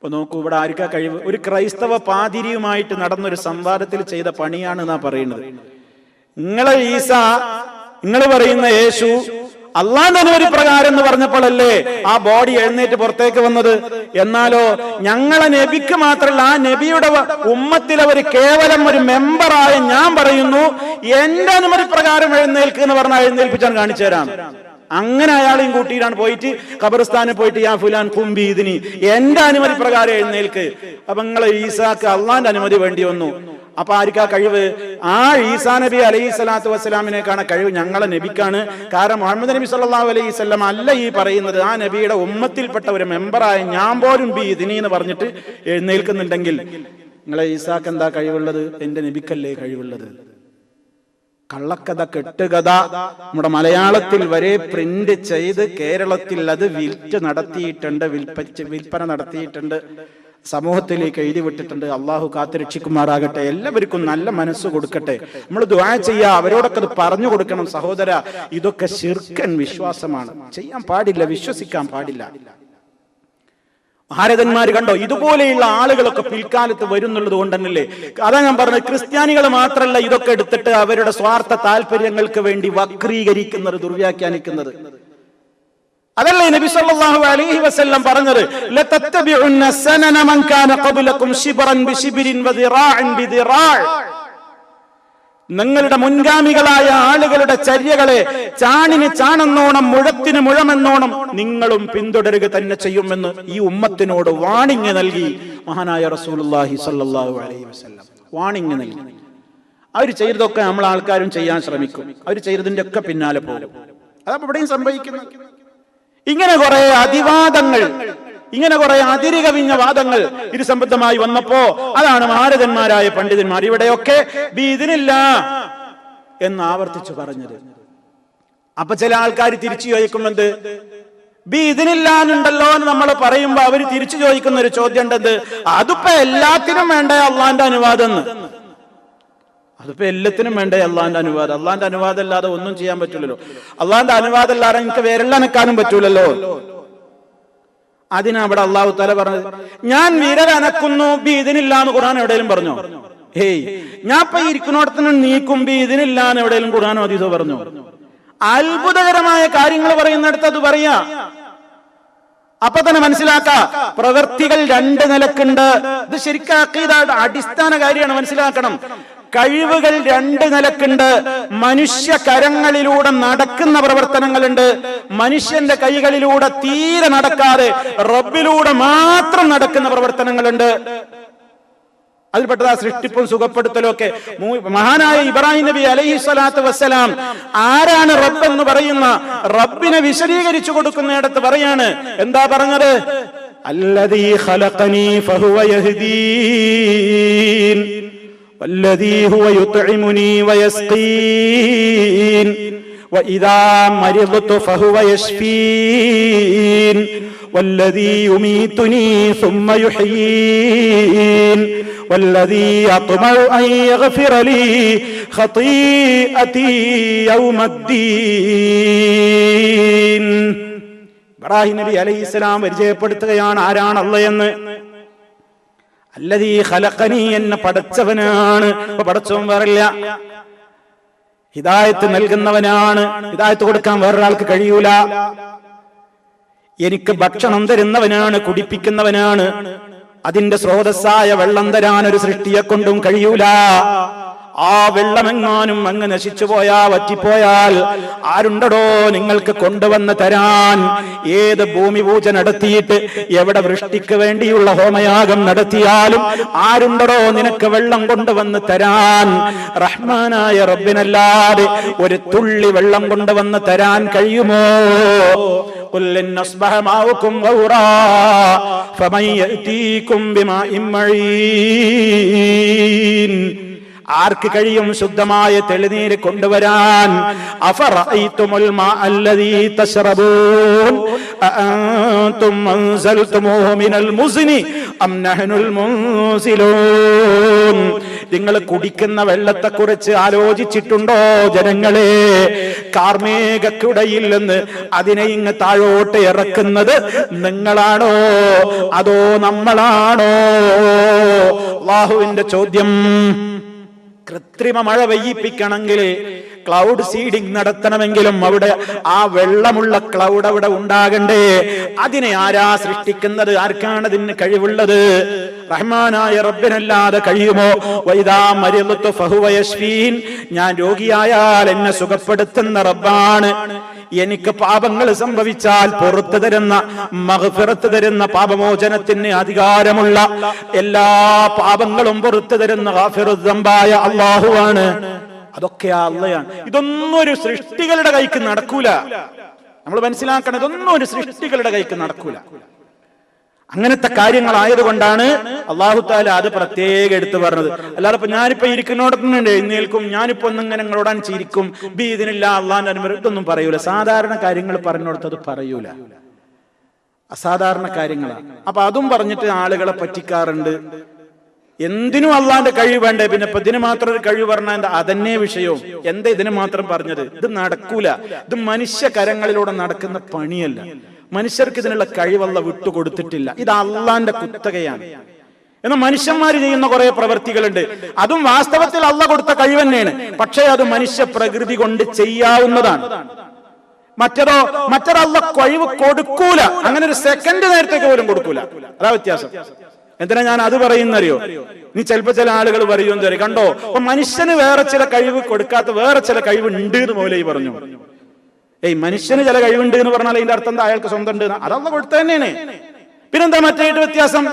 അപ്പൊ നോക്കൂ, ഇവിടെ ആർക്കാ കഴിവ്? ഒരു ക്രൈസ്തവ പാതിരിയുമായിട്ട് നടന്നൊരു സംവാദത്തിൽ ചെയ്ത പണിയാണ് എന്നാ പറയുന്നത്. നിങ്ങളെ ഈസാ, നിങ്ങൾ പറയുന്ന യേശു അള്ളാന്റെ അനുമതി പ്രകാരം എന്ന് പറഞ്ഞപ്പോഴല്ലേ ആ ബോഡി എഴുന്നേറ്റ് പുറത്തേക്ക് വന്നത്. എന്നാലോ ഞങ്ങളെ നബിക്ക് മാത്രമല്ല, ആ നബിയുടെ ഉമ്മത്തിലെ ഒരു കേവലം ഒരു മെമ്പറായ ഞാൻ പറയുന്നു, എന്റെ അനുമതി പ്രകാരം എഴുന്നേൽക്ക് എന്ന് പറഞ്ഞാൽ എഴുന്നേൽപ്പിച്ചാൽ കാണിച്ചു തരാം. അങ്ങനെ അയാളെയും കൂട്ടിയിട്ടാണ് പോയിട്ട് ഖബർസ്ഥാനിൽ പോയിട്ട് യാ ഫുലാൻ ഖും ബിഇദ്നി, എന്റെ അനുമതി പ്രകാരം എഴുന്നേൽക്ക്. അപ്പൊ നിങ്ങളെ ഈസാക്ക് അള്ളാന്റെ അനുമതി വേണ്ടി വന്നു. അപ്പൊ ആർക്കാ കഴിവ്? ആ ഈസാ നബി അലൈഹി സ്വലാത്തു വസ്സലാമിനേക്കാണ് കഴിവ്, ഞങ്ങളെ നബിക്കാണ്. കാരണം മുഹമ്മദ് നബി സല്ലല്ലാഹു അലൈഹി വസല്ലം അല്ല ഈ പറയുന്നത്, ആ നബിയുടെ ഉമ്മത്തിൽപ്പെട്ട ഒരു മെമ്പറായ ഞാൻ പോലും ബിഇദ്നി എന്ന് പറഞ്ഞിട്ട് എഴുന്നേൽക്കുന്നുണ്ടെങ്കിൽ നിങ്ങളെ ഈസാക്ക് എന്താ കഴിവുള്ളത്? എന്റെ നബിക്കല്ലേ കഴിവുള്ളത്? കള്ളക്കഥ, കെട്ടുകഥ നമ്മുടെ മലയാളത്തിൽ വരെ പ്രിന്റ് ചെയ്ത് കേരളത്തിൽ അത് വിൽപ്പന നടത്തിയിട്ടുണ്ട്, സമൂഹത്തിലേക്ക് എഴുതി വിട്ടിട്ടുണ്ട്. അള്ളാഹു കാത്തുരക്ഷിക്കുമാറാകട്ടെ. എല്ലാവർക്കും നല്ല മനസ്സ് കൊടുക്കട്ടെ. നമ്മൾ ദുആ ചെയ്യാ, അവരോടൊക്കെ അത് പറഞ്ഞു കൊടുക്കണം. സഹോദര, ഇതൊക്കെ ശിർക്കൻ വിശ്വാസമാണ്, ചെയ്യാൻ പാടില്ല, വിശ്വസിക്കാൻ പാടില്ല. ഭാരതന്മാര് കണ്ടോ, ഇതുപോലെയുള്ള ആളുകളൊക്കെ പിൽക്കാലത്ത് വരുന്നുള്ളത് കൊണ്ട് തന്നെയല്ലേ. അതാ ഞാൻ പറഞ്ഞത്, ക്രിസ്ത്യാനികൾ മാത്രമല്ല ഇതൊക്കെ എടുത്തിട്ട് അവരുടെ സ്വാർത്ഥ താല്പര്യങ്ങൾക്ക് വേണ്ടി വക്രീകരിക്കുന്നത്, ദുർവ്യാഖ്യാനിക്കുന്നത്. അതല്ലേ നബി സല്ലല്ലാഹു അലൈഹി വസല്ലം പറഞ്ഞത്, ലതത്തബിഉന്ന സനന മൻ കാന ഖബ്ലകും ശിബ്റൻ ബിശിബ്രിൻ വദിറാഅൻ ബിദിറാഅ. നിങ്ങളുടെ മുൻഗാമികളായ ആളുകളുടെ ചര്യകളെ ചാണിന് ചാണെന്നോണം മുഴത്തിന് മുഴമെന്നോണം നിങ്ങളും പിന്തുടരുക തന്നെ ചെയ്യുമെന്ന് ഈ ഉമ്മത്തിനോട് വാണിംഗ് നൽകി മഹാനായ റസൂലുള്ളാഹി സ്വല്ലല്ലാഹു അലൈഹി വസല്ലം. വാണിംഗ് നൽകി. അവർ ചെയ്തതൊക്കെ നമ്മൾ ആൾക്കാരും ചെയ്യാൻ ശ്രമിക്കും, അവർ ചെയ്തതിന്റെ ഒക്കെ പിന്നാലെ പോകും. അതാണ് ഇവിടെയും സംഭവിക്കുന്നത്. ഇങ്ങനെ കുറെ അതിവാദങ്ങൾ, ഇങ്ങനെ കുറെ അതിരുകവിഞ്ഞ വാദങ്ങൾ ഇത് സംബന്ധമായി വന്നപ്പോ അതാണ് മഹാരഥന്മാരായ പണ്ഡിതന്മാർ ഇവിടെയൊക്കെ ബിഇദ്നില്ലാ എന്ന് ആവർത്തിച്ചു പറഞ്ഞത്. അപ്പൊ ചില ആൾക്കാർ തിരിച്ചു ചോദിക്കുമെന്ത്, ഇതിനില്ലാന്നുണ്ടല്ലോ എന്ന് നമ്മൾ പറയുമ്പോ അവര് തിരിച്ചു ചോദിക്കുന്ന ഒരു ചോദ്യം ഉണ്ടത്, അതിപ്പോ എല്ലാത്തിനും വേണ്ടേ അള്ളാന്റെ അനുവാദം എന്ന്. അതിപ്പോ എല്ലാത്തിനും വേണ്ടേ അള്ളാന്റെ അനുവാദം? അള്ളാന്റെ അനുവാദം അല്ലാതെ ഒന്നും ചെയ്യാൻ പറ്റൂലല്ലോ. അള്ളാന്റെ അനുവാദം അല്ലാതെ എനിക്ക് വിരലനക്കാനും പറ്റൂലല്ലോ. അതിനവിടെ അള്ളാഹു തആല പറഞ്ഞത്, ഞാൻ വിരലനക്കുന്നു ഇതിനില്ലാന്ന് ഖുർആൻ എവിടെയെങ്കിലും പറഞ്ഞോ? ഹേയ്, ഞാൻ ഇപ്പൊ ഇരിക്കുന്നിടത്തിന് നീക്കും ഇതിനില്ലാന്ന് എവിടെയെങ്കിലും ഖുർആനോ ഹദീസോ പറഞ്ഞോ? അത്ഭുതകരമായ കാര്യങ്ങൾ പറയുന്നിടത്ത് അത് പറയാ. അപ്പൊ തന്നെ മനസ്സിലാക്ക, പ്രവൃത്തികൾ രണ്ട് നിലക്കുണ്ട്. ഇത് ശരിക്കും അഖീദയുടെ അടിസ്ഥാന കാര്യമാണ്, മനസ്സിലാക്കണം. കഴിവുകൾ രണ്ട് നിലക്കുണ്ട്. മനുഷ്യ കരങ്ങളിലൂടെ നടക്കുന്ന പ്രവർത്തനങ്ങളുണ്ട്, മനുഷ്യന്റെ കൈകളിലൂടെ തീരെ നടക്കാതെ റബ്ബിലൂടെ മാത്രം നടക്കുന്ന പ്രവർത്തനങ്ങളുണ്ട്. അതിൽപ്പെട്ടതാ സൃഷ്ടിപ്പും സുഖപ്പെടുത്തലും ഒക്കെ. മഹാനായ ഇബ്രാഹിം നബി അലൈഹി സ്വലാത്തു വസ്സലാം ആരാണ് റബ്ബ് എന്ന് പറയുന്ന റബ്ബിനെ വിശദീകരിച്ചു കൊടുക്കുന്നിടത്ത് പറയാണ്, എന്താ പറഞ്ഞത്? അല്ലദീ ഖലഖനീ ഫഹുവ യഹ്ദീൻ വല്ലദീ ഹുവ യുത്ഇമുനീ വയസ്ഖീൻ വഇദാ മരിദ്തു ഫഹുവ യശ്ഫീൻ വല്ലദീ യുമീതുനീ സുമ്മ യുഹ്യീൻ വല്ലദീ അത്മഉ അൻ യഗ്ഫിറ ലീ ഖതീഅതീ യൗമദ്ദീൻ. ഇബ്രാഹിം നബി അലൈഹിസ്സലാം പരിചയപ്പെടുത്തുകയാണ് ആരാണ് അല്ലാഹ് എന്ന്. അല്ലദീ ഖലഖനീ, എന്നെ പടച്ചവനാണ്. അപ്പൊ പടച്ചവൻ വേറില്ല, ഹിദായത്ത് നൽകുന്നവനാണ്. ഹിദായത്ത് കൊടുക്കാൻ വേറൊരാൾക്ക് കഴിയൂല. എനിക്ക് ഭക്ഷണം തരുന്നവനാണ്, കുടിപ്പിക്കുന്നവനാണ്. അതിന്റെ സ്രോതസ്സായ വെള്ളം തരാൻ ഒരു സൃഷ്ടിയെ കൊണ്ടും കഴിയൂല. ആ വെള്ളമെങ്ങാനും അങ്ങ് നശിച്ചു പോയാ, വറ്റിപ്പോയാൽ ആരുണ്ടടോ നിങ്ങൾക്ക് കൊണ്ടുവന്ന് തരാൻ? ഏത് ഭൂമി പൂജ നടത്തിയിട്ട് എവിടെ വൃഷ്ടിക്ക് വേണ്ടിയുള്ള ഹോമയാഗം നടത്തിയാലും ആരുണ്ടടോ നിനക്ക് വെള്ളം കൊണ്ടുവന്ന് തരാൻ? റഹ്മാനായ റബ്ബിനല്ലാതെ ഒരു തുള്ളി വെള്ളം കൊണ്ടുവന്ന് തരാൻ കഴിയുമോ? ഖുൽ ഇന്നസ്ബഹ മാഉകും ഗൗറാ ഫമൻ യഅതീകും ബിമാഇൻ മഈൻ. ആർക്ക് കഴിയും ശുദ്ധമായ തെളിനീര് കൊണ്ടുവരാൻ? അഫറഅയ്തുമുൽ മാ അല്ലദീ തശ്റബൂൻ അഅൻതും അൻസൽതുമൂഹു മിനൽ മുസ്നി അം നഹ്നുൽ മുൻസിലൂൻ. നിങ്ങൾ കുടിക്കുന്ന വെള്ളത്തെക്കുറിച്ച് ആലോചിച്ചിട്ടുണ്ടോ ജനങ്ങളെ? കാർമേഘക്കുടയിൽ നിന്ന് അതിനെ ഇങ്ങ് താഴോട്ട് ഇറക്കുന്നത് നിങ്ങളാണോ അതോ നമ്മളാണോ? അല്ലാഹുവിന്റെ ചോദ്യം. കൃത്രിമ മഴ പെയ്യിപ്പിക്കണമെങ്കിൽ, ക്ലൗഡ് സീഡിംഗ് നടത്തണമെങ്കിലും അവിടെ ആ വെള്ളമുള്ള ക്ലൗഡ് അവിടെ ഉണ്ടാകണ്ടേ? അതിനെ ആരാ സൃഷ്ടിക്കുന്നത്? ആർക്കാണ് അതിന് കഴിവുള്ളത്? റഹ്മാനായ റബ്ബിനല്ലാതെ കഴിയുമോ? വൈദാ മരിദ്തു ഫഹുവ യശ്ഫീൻ, ഞാൻ രോഗിയായാൽ എന്നെ സുഖപ്പെടുത്തുന്ന റബ്ബാണ്. എനിക്ക് പാപങ്ങൾ സംഭവിച്ചാൽ പുറത്തു തരുന്ന, മഗ്ഫിറത്ത് തരുന്ന, പാപമോചനത്തിന് അധികാരമുള്ള, എല്ലാ പാപങ്ങളും പുറത്തു തരുന്ന ഗാഫിറുദ് ദംബായ അല്ലാഹുവാണ്. അതൊക്കെ അള്ളയാണ്. ഇതൊന്നും ഒരു സൃഷ്ടികളുടെ കൈക്ക് നടക്കൂല. നമ്മൾ മനസ്സിലാക്കണം, ഇതൊന്നും ഒരു സൃഷ്ടികളുടെ കൈക്ക് നടക്കൂല. അങ്ങനത്തെ കാര്യങ്ങളായതുകൊണ്ടാണ് അല്ലാഹു തആല അത് പ്രത്യേകം എടുത്തു പറഞ്ഞത്. അല്ലാതെ ഇപ്പൊ ഞാനിപ്പോ ഇരിക്കുന്നോടത്തുനിന്ന് എഴുന്നേൽക്കും, ഞാനിപ്പോ ഒന്നിങ്ങനെ നിങ്ങളോടാൻ ചിരിക്കും, ഇതിനില്ല അള്ളാന്റെ അനുമതി, ഇതൊന്നും പറയൂല. സാധാരണ കാര്യങ്ങൾ പറഞ്ഞോടത്തത് പറയൂല, അസാധാരണ കാര്യങ്ങളാണ്. അപ്പൊ അതും പറഞ്ഞിട്ട് ആളുകളെ പറ്റിക്കാറുണ്ട്. എന്തിനും അള്ളാന്റെ കഴിവ് വേണ്ടേ? പിന്നെ ഇപ്പൊ ഇതിന് മാത്രം ഒരു കഴിവ് പറഞ്ഞാൽ എന്താ? അതന്നെ വിഷയവും. എന്താ ഇതിന് മാത്രം പറഞ്ഞത്? ഇത് നടക്കൂല. ഇത് മനുഷ്യ കരങ്ങളിലൂടെ നടക്കുന്ന പണിയല്ല. മനുഷ്യർക്ക് ഇതിനുള്ള കഴിവല്ല വിട്ടുകൊടുത്തിട്ടില്ല. ഇത് അള്ളാന്റെ കുത്തകയാണ്. എന്നാൽ മനുഷ്യന്മാർ ചെയ്യുന്ന കുറെ പ്രവൃത്തികളുണ്ട്, അതും വാസ്തവത്തിൽ അള്ള കൊടുത്ത കഴിവ് തന്നെയാണ്. പക്ഷേ അത് മനുഷ്യ പ്രകൃതി കൊണ്ട് ചെയ്യാവുന്നതാണ്. മറ്റൊരു അള്ള കഴിവ് കൊടുക്കൂല. അങ്ങനെ ഒരു സെക്കൻഡ് നേരത്തേക്ക് പോലും കൊടുക്കൂല. അതാ വ്യത്യാസം. എന്തിനാ ഞാൻ അത് പറയുന്നറിയോ? നീ ചിലപ്പോ ചില ആളുകൾ പറയും, എന്താ കണ്ടോ, അപ്പൊ മനുഷ്യന് വേറെ ചില കഴിവ് കൊടുക്കാത്ത വേറെ ചില കഴിവ് ഉണ്ട് എന്ന് മൗലവി പറഞ്ഞു. മനുഷ്യന് ചില കഴിവുണ്ട് എന്ന് പറഞ്ഞാൽ അതിന്റെ അർത്ഥം എന്താ? അയാൾക്ക് സ്വന്തം ഉണ്ട്, അതല്ല കൊടുത്ത തന്നെയാണ്. പിന്നെന്താ മറ്റേട്ട് വ്യത്യാസം?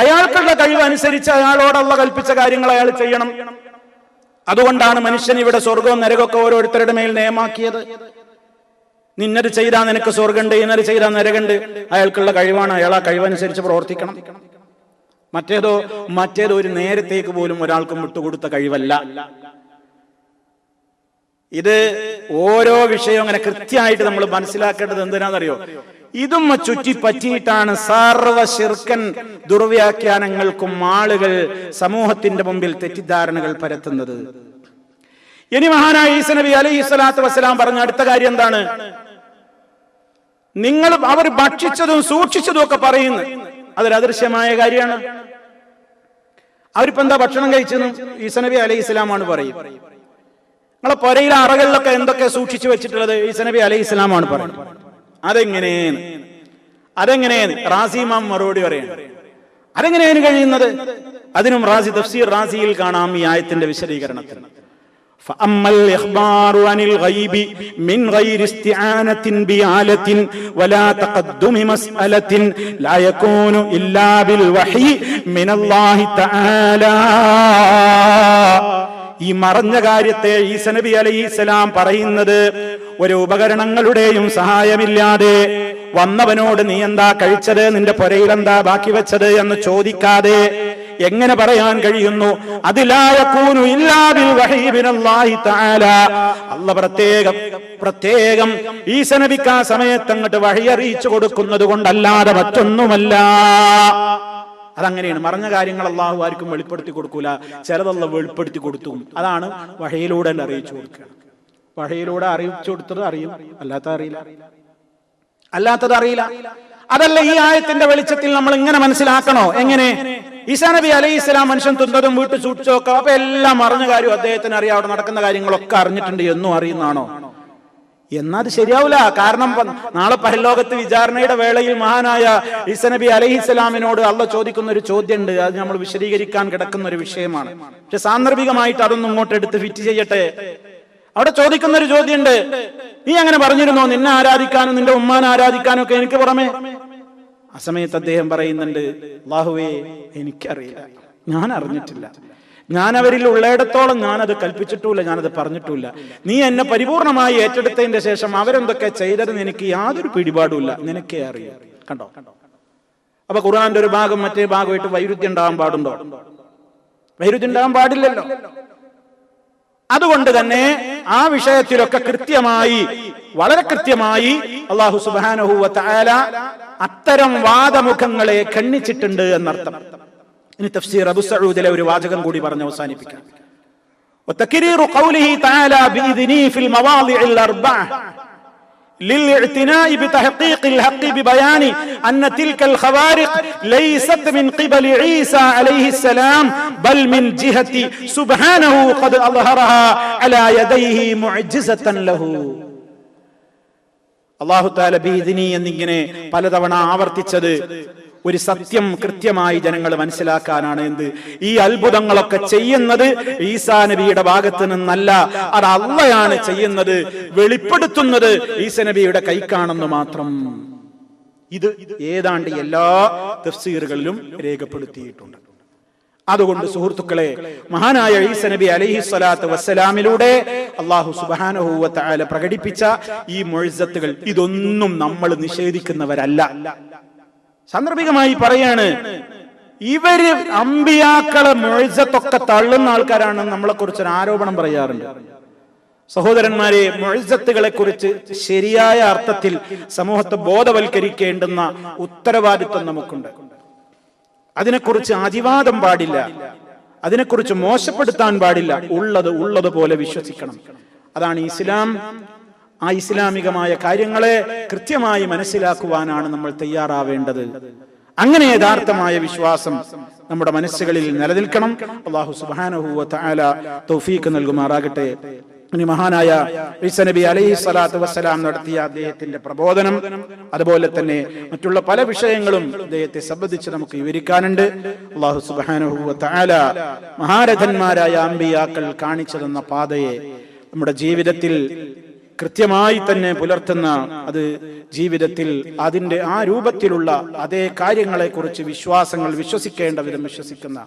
അയാൾക്കുള്ള കഴിവ് അനുസരിച്ച് അയാളോട് അള്ള കൽപ്പിച്ച കാര്യങ്ങൾ അയാൾ ചെയ്യണം. അതുകൊണ്ടാണ് മനുഷ്യൻ ഇവിടെ സ്വർഗവും നരകമൊക്കെ ഓരോരുത്തരുടെ മേൽ നിയമാക്കിയത്. നിന്നത് ചെയ്താൽ നിനക്ക് സ്വർഗമുണ്ട്, ഇന്നത് ചെയ്താൽ നരകമുണ്ട്. അയാൾക്കുള്ള കഴിവാണ്, അയാൾ ആ കഴിവനുസരിച്ച് പ്രവർത്തിക്കണം. മറ്റേതോ ഒരു നേരത്തേക്ക് പോലും ഒരാൾക്കും വിട്ടുകൊടുത്ത കഴിവല്ല. ഇത് ഓരോ വിഷയവും അങ്ങനെ കൃത്യമായിട്ട് നമ്മൾ മനസ്സിലാക്കേണ്ടത് എന്തിനാണെന്നറിയോ? ഇതും ചുറ്റിപ്പറ്റിയിട്ടാണ് സർവ്വ ശിർക്കൻ ദുർവ്യാഖ്യാനങ്ങൾക്കും ആളുകൾ സമൂഹത്തിന്റെ മുമ്പിൽ തെറ്റിദ്ധാരണകൾ പരത്തുന്നത്. ഇനി മഹാനായ ഈസ നബി അലൈഹി സ്വലാത്തു വസ്സലാം പറഞ്ഞ അടുത്ത കാര്യം എന്താണ്? നിങ്ങൾ അവർ ഭക്ഷിച്ചതും സൂക്ഷിച്ചതും ഒക്കെ പറയുന്നു, അതൊരു അദൃശ്യമായ കാര്യമാണ്. അവരിപ്പോ എന്താ ഭക്ഷണം കഴിച്ചെന്നും ഈസ നബി അലൈഹി ഇസ്ലാമാണ് പറയും. നിങ്ങളെ പുരയിലെ അറകളിലൊക്കെ എന്തൊക്കെ സൂക്ഷിച്ചു വെച്ചിട്ടുള്ളത് ഈസ നബി അലൈഹി ഇസ്ലാമാണ് പറയുന്നത്. അതെങ്ങനെയാണ് റാസി ഇമാം മറുപടി പറയാണ്. അതെങ്ങനെയാണ് കഴിയുന്നത്? അതിനും റാസി തഫ്സീർ റാസിയിൽ കാണാം ഈ ആയത്തിന്റെ വിശദീകരണത്തിൽ. فأما الإخبار عن الغيب من غير استعانة بآلة ولا تقدم مسألة لا يكون إلا بالوحي من الله تعالى. ഈ മറഞ്ഞ കാര്യത്തെ ഈസ നബി അലൈഹിസ്സലാം പറയുന്നത് ഒരു ഉപകരണങ്ങളുടെയും സഹായമില്ലാതെ, വന്നവനോട് നീ എന്താ കഴിച്ചത്, നിന്റെ പുരയിൽ എന്താ ബാക്കി വെച്ചത് എന്ന് ചോദിക്കാതെ എങ്ങനെ പറയാൻ കഴിയുന്നു? അതിലായകൂനു ഇല്ലാ ബിൽ വഹീ മിനല്ലാഹി തആല. അല്ലാഹ് പ്രത്യേകം ഈസ നബിക്ക് ആ സമയത്ത് അങ്ങോട്ട് വഹി അറിയിച്ചു കൊടുക്കുന്നത് കൊണ്ടല്ലാതെ മറ്റൊന്നുമല്ല. അതങ്ങനെയാണ്. മറഞ്ഞ കാര്യങ്ങൾ അള്ളാഹു ആർക്കും വെളിപ്പെടുത്തി കൊടുക്കൂല, ചിലതല്ല വെളിപ്പെടുത്തി കൊടുത്തു. അതാണ് വഹയിലൂടെ അറിയിച്ചു കൊടുക്കുക. വഹയിലൂടെ അറിയിച്ചു കൊടുത്തത് അറിയും, അല്ലാത്തത് അറിയില്ല. അതല്ല ഈ ആയത്തിന്റെ വെളിച്ചത്തിൽ നമ്മൾ ഇങ്ങനെ മനസ്സിലാക്കണോ? എങ്ങനെ? ഈസാ നബി അലൈഹി സ്വലാം മനുഷ്യൻ തിന്നതും വീട്ടിൽ സൂക്ഷിച്ചൊക്കെ അപ്പൊ എല്ലാം അറിഞ്ഞ കാര്യം അദ്ദേഹത്തിന് അറിയാം, അവിടെ നടക്കുന്ന കാര്യങ്ങളൊക്കെ അറിഞ്ഞിട്ടുണ്ട് എന്നും അറിയുന്നതാണോ? എന്നാൽ അത് ശരിയാവില്ല. കാരണം നാളെ പരലോകത്ത് വിചാരണയുടെ വേളയിൽ മഹാനായ ഈസാ നബി അലൈഹിസ്സലാമിനോട് അള്ളാഹ് ചോദിക്കുന്ന ഒരു ചോദ്യമുണ്ട്. അത് നമ്മൾ വിശദീകരിക്കാൻ കിടക്കുന്ന ഒരു വിഷയമാണ്. പക്ഷെ സാന്ദർഭികമായിട്ട് അതൊന്നും ഇങ്ങോട്ട് എടുത്ത് ഫിറ്റ് ചെയ്യട്ടെ. അവിടെ ചോദിക്കുന്ന ഒരു ചോദ്യമുണ്ട്, നീ അങ്ങനെ പറഞ്ഞിരുന്നോ നിന്നെ ആരാധിക്കാനും നിന്റെ ഉമ്മാനെ ആരാധിക്കാനും ഒക്കെ എനിക്ക് പുറമെ? ആ സമയത്ത് അദ്ദേഹം പറയുന്നുണ്ട്, അല്ലാഹുവേ എനിക്കറിയില്ല, ഞാൻ അറിഞ്ഞിട്ടില്ല, ഞാൻ അവരിൽ ഉള്ളയിടത്തോളം ഞാനത് കൽപ്പിച്ചിട്ടില്ല, ഞാനത് പറഞ്ഞിട്ടില്ല. നീ എന്നെ പരിപൂർണമായി ഏറ്റെടുത്തതിന്റെ ശേഷം അവരെന്തൊക്കെ ചെയ്തതെന്ന് എനിക്ക് യാതൊരു പിടിപാടുമില്ല, നിനക്കേ അറിയാം. കണ്ടോ? അപ്പൊ ഖുർആന്റെ ഒരു ഭാഗം മറ്റേ ഭാഗമായിട്ട് വൈരുദ്ധ്യം ഉണ്ടാകാൻ പാടുണ്ടോ? വൈരുദ്ധ്യം ഉണ്ടാകാൻ പാടില്ലല്ലോ. അതുകൊണ്ട് തന്നെ ആ വിഷയത്തിലൊക്കെ കൃത്യമായി, വളരെ കൃത്യമായി അല്ലാഹു സുബ്ഹാനഹു വ തആല അത്തരം വാദമുഖങ്ങളെ ഖണ്ഡിച്ചിട്ടുണ്ട് എന്നർത്ഥം. ഇനി തഫ്സീർ അബൂ സഊദിലെ ഒരു വാചകം കൂടി പറഞ്ഞ് അവസാനിപ്പിക്കാം. വതക്രീറു ഖൗലിഹി തആല ബിഇദ്നി ഫിൽ മവാദിഇൽ അർബഅ للاعتناء بتحقيق الحق ببيان أن تلك الخوارق ليست من قبل عيسى عليه السلام بل من جهة سبحانه قد أظهرها على يديه معجزة له. അല്ലാഹു തആല ബിഇദ്നി എന്നിങ്ങനെ പലതവണ ആവർത്തിച്ചത് ഒരു സത്യം കൃത്യമായി ജനങ്ങൾ മനസ്സിലാക്കാനാണ്. എന്ത്? ഈ അത്ഭുതങ്ങളൊക്കെ ചെയ്യുന്നത് ഈസാ നബിയുടെ ഭാഗത്ത് നിന്നല്ല, അത് അള്ളയാണ് ചെയ്യുന്നത്, വെളിപ്പെടുത്തുന്നത് ഈസാ നബിയുടെ കൈക്കാണെന്ന് മാത്രം. ഇത് ഏതാണ്ട് എല്ലാ തഫ്സീറുകളിലും രേഖപ്പെടുത്തിയിട്ടുണ്ട്. അതുകൊണ്ട് സുഹൃത്തുക്കളെ, മഹാനായ ഈസാ നബി അലൈഹി സ്വലാത്തു വസ്സലാമിലൂടെ അല്ലാഹു സുബ്ഹാനഹു വ തആല പ്രകടിപ്പിച്ച ഈ മുഅ്ജിസത്തുകൾ ഇതൊന്നും നമ്മൾ നിഷേധിക്കുന്നവരല്ല. സാന്ദർഭികമായി പറയാണ്, ഇവര് അമ്പിയാക്കളെ മുഅ്ജിസത്തൊക്കെ തള്ളുന്ന ആൾക്കാരാണെന്ന് നമ്മളെ കുറിച്ച് ഒരു ആരോപണം പറയാറുണ്ട്. സഹോദരന്മാരെ, മുഅ്ജിസത്തുകളെ കുറിച്ച് ശരിയായ അർത്ഥത്തിൽ സമൂഹത്തെ ബോധവൽക്കരിക്കേണ്ടുന്ന ഉത്തരവാദിത്വം നമുക്കുണ്ട്. അതിനെക്കുറിച്ച് അതിവാദം പാടില്ല, അതിനെക്കുറിച്ച് മോശപ്പെടുത്താൻ പാടില്ല. ഉള്ളതുപോലെ വിശ്വസിക്കണം. അതാണ് ഇസ്ലാം. ആ ഇസ്ലാമികമായ കാര്യങ്ങളെ കൃത്യമായി മനസ്സിലാക്കുവാനാണ് നമ്മൾ തയ്യാറാവേണ്ടത്. അങ്ങനെ യഥാർത്ഥമായ വിശ്വാസം നമ്മുടെ മനസ്സുകളിൽ നിലനിൽക്കണം. അല്ലാഹു സുബ്ഹാനഹു വ തആല തൗഫീഖ് നൽകുമാറാകട്ടെ. ഇനി മഹാനായ ഈസാ നബി അലൈഹി സ്വലാത്തു വസ്സലാം നടത്തിയ അദ്ദേഹത്തിന്റെ പ്രബോധനം, അതുപോലെ തന്നെ മറ്റുള്ള പല വിഷയങ്ങളും അദ്ദേഹത്തെ സംബന്ധിച്ച് നമുക്ക് വിവരിക്കാനുണ്ട്. അല്ലാഹു സുബ്ഹാനഹു വ തആല മഹാരഥന്മാരായ അമ്പിയാക്കൾ കാണിച്ചു തന്ന പാതയെ നമ്മുടെ ജീവിതത്തിൽ കൃത്യമായി തന്നെ പുലർത്തുന്ന, അത് ജീവിതത്തിൽ അതിന്റെ ആ രൂപത്തിലുള്ള അതേ കാര്യങ്ങളെ കുറിച്ച് വിശ്വസിക്കേണ്ട വിധം വിശ്വസിക്കുന്ന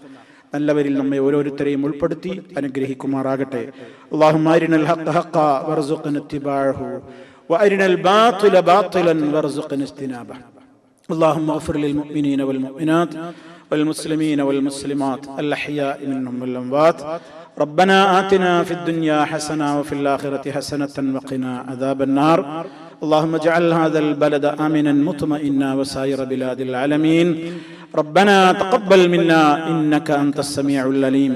നല്ലവരിൽ നമ്മെ ഓരോരുത്തരെയും ഉൾപ്പെടുത്തി അനുഗ്രഹിക്കുമാറാകട്ടെ. അല്ലാഹുമ്മ അരിനൽ ഹഖ്ഖ ഹഖ്ഖ വർസുഖ്ന ഇത്തിബാഅഹു വഅരിനൽ ബാതില ബാതിലൻ വർസുഖ്ന ഇജ്തിനാബഹു. അല്ലാഹുമ്മഗ്ഫിർ ലിൽ മുഅ്മിനീന വൽ മുഅ്മിനാത്ത് വൽ മുസ്ലിമീന വൽ മുസ്ലിമാത്ത് അൽ അഹ്യാഇ മിൻഹും വൽ അംവാത്ത്. ربنا آتنا في الدنيا حسنة وفي الآخرة حسنة وقنا عذاب النار. اللهم اجعل هذا البلد آمنا مطمئنا وسائر بلاد العالمين. ربنا تقبل منا إنك أنت السميع العليم.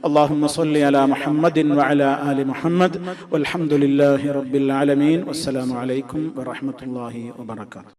اللهم صل على محمد وعلى آل محمد والحمد لله رب العالمين. والسلام عليكم ورحمة الله وبركاته.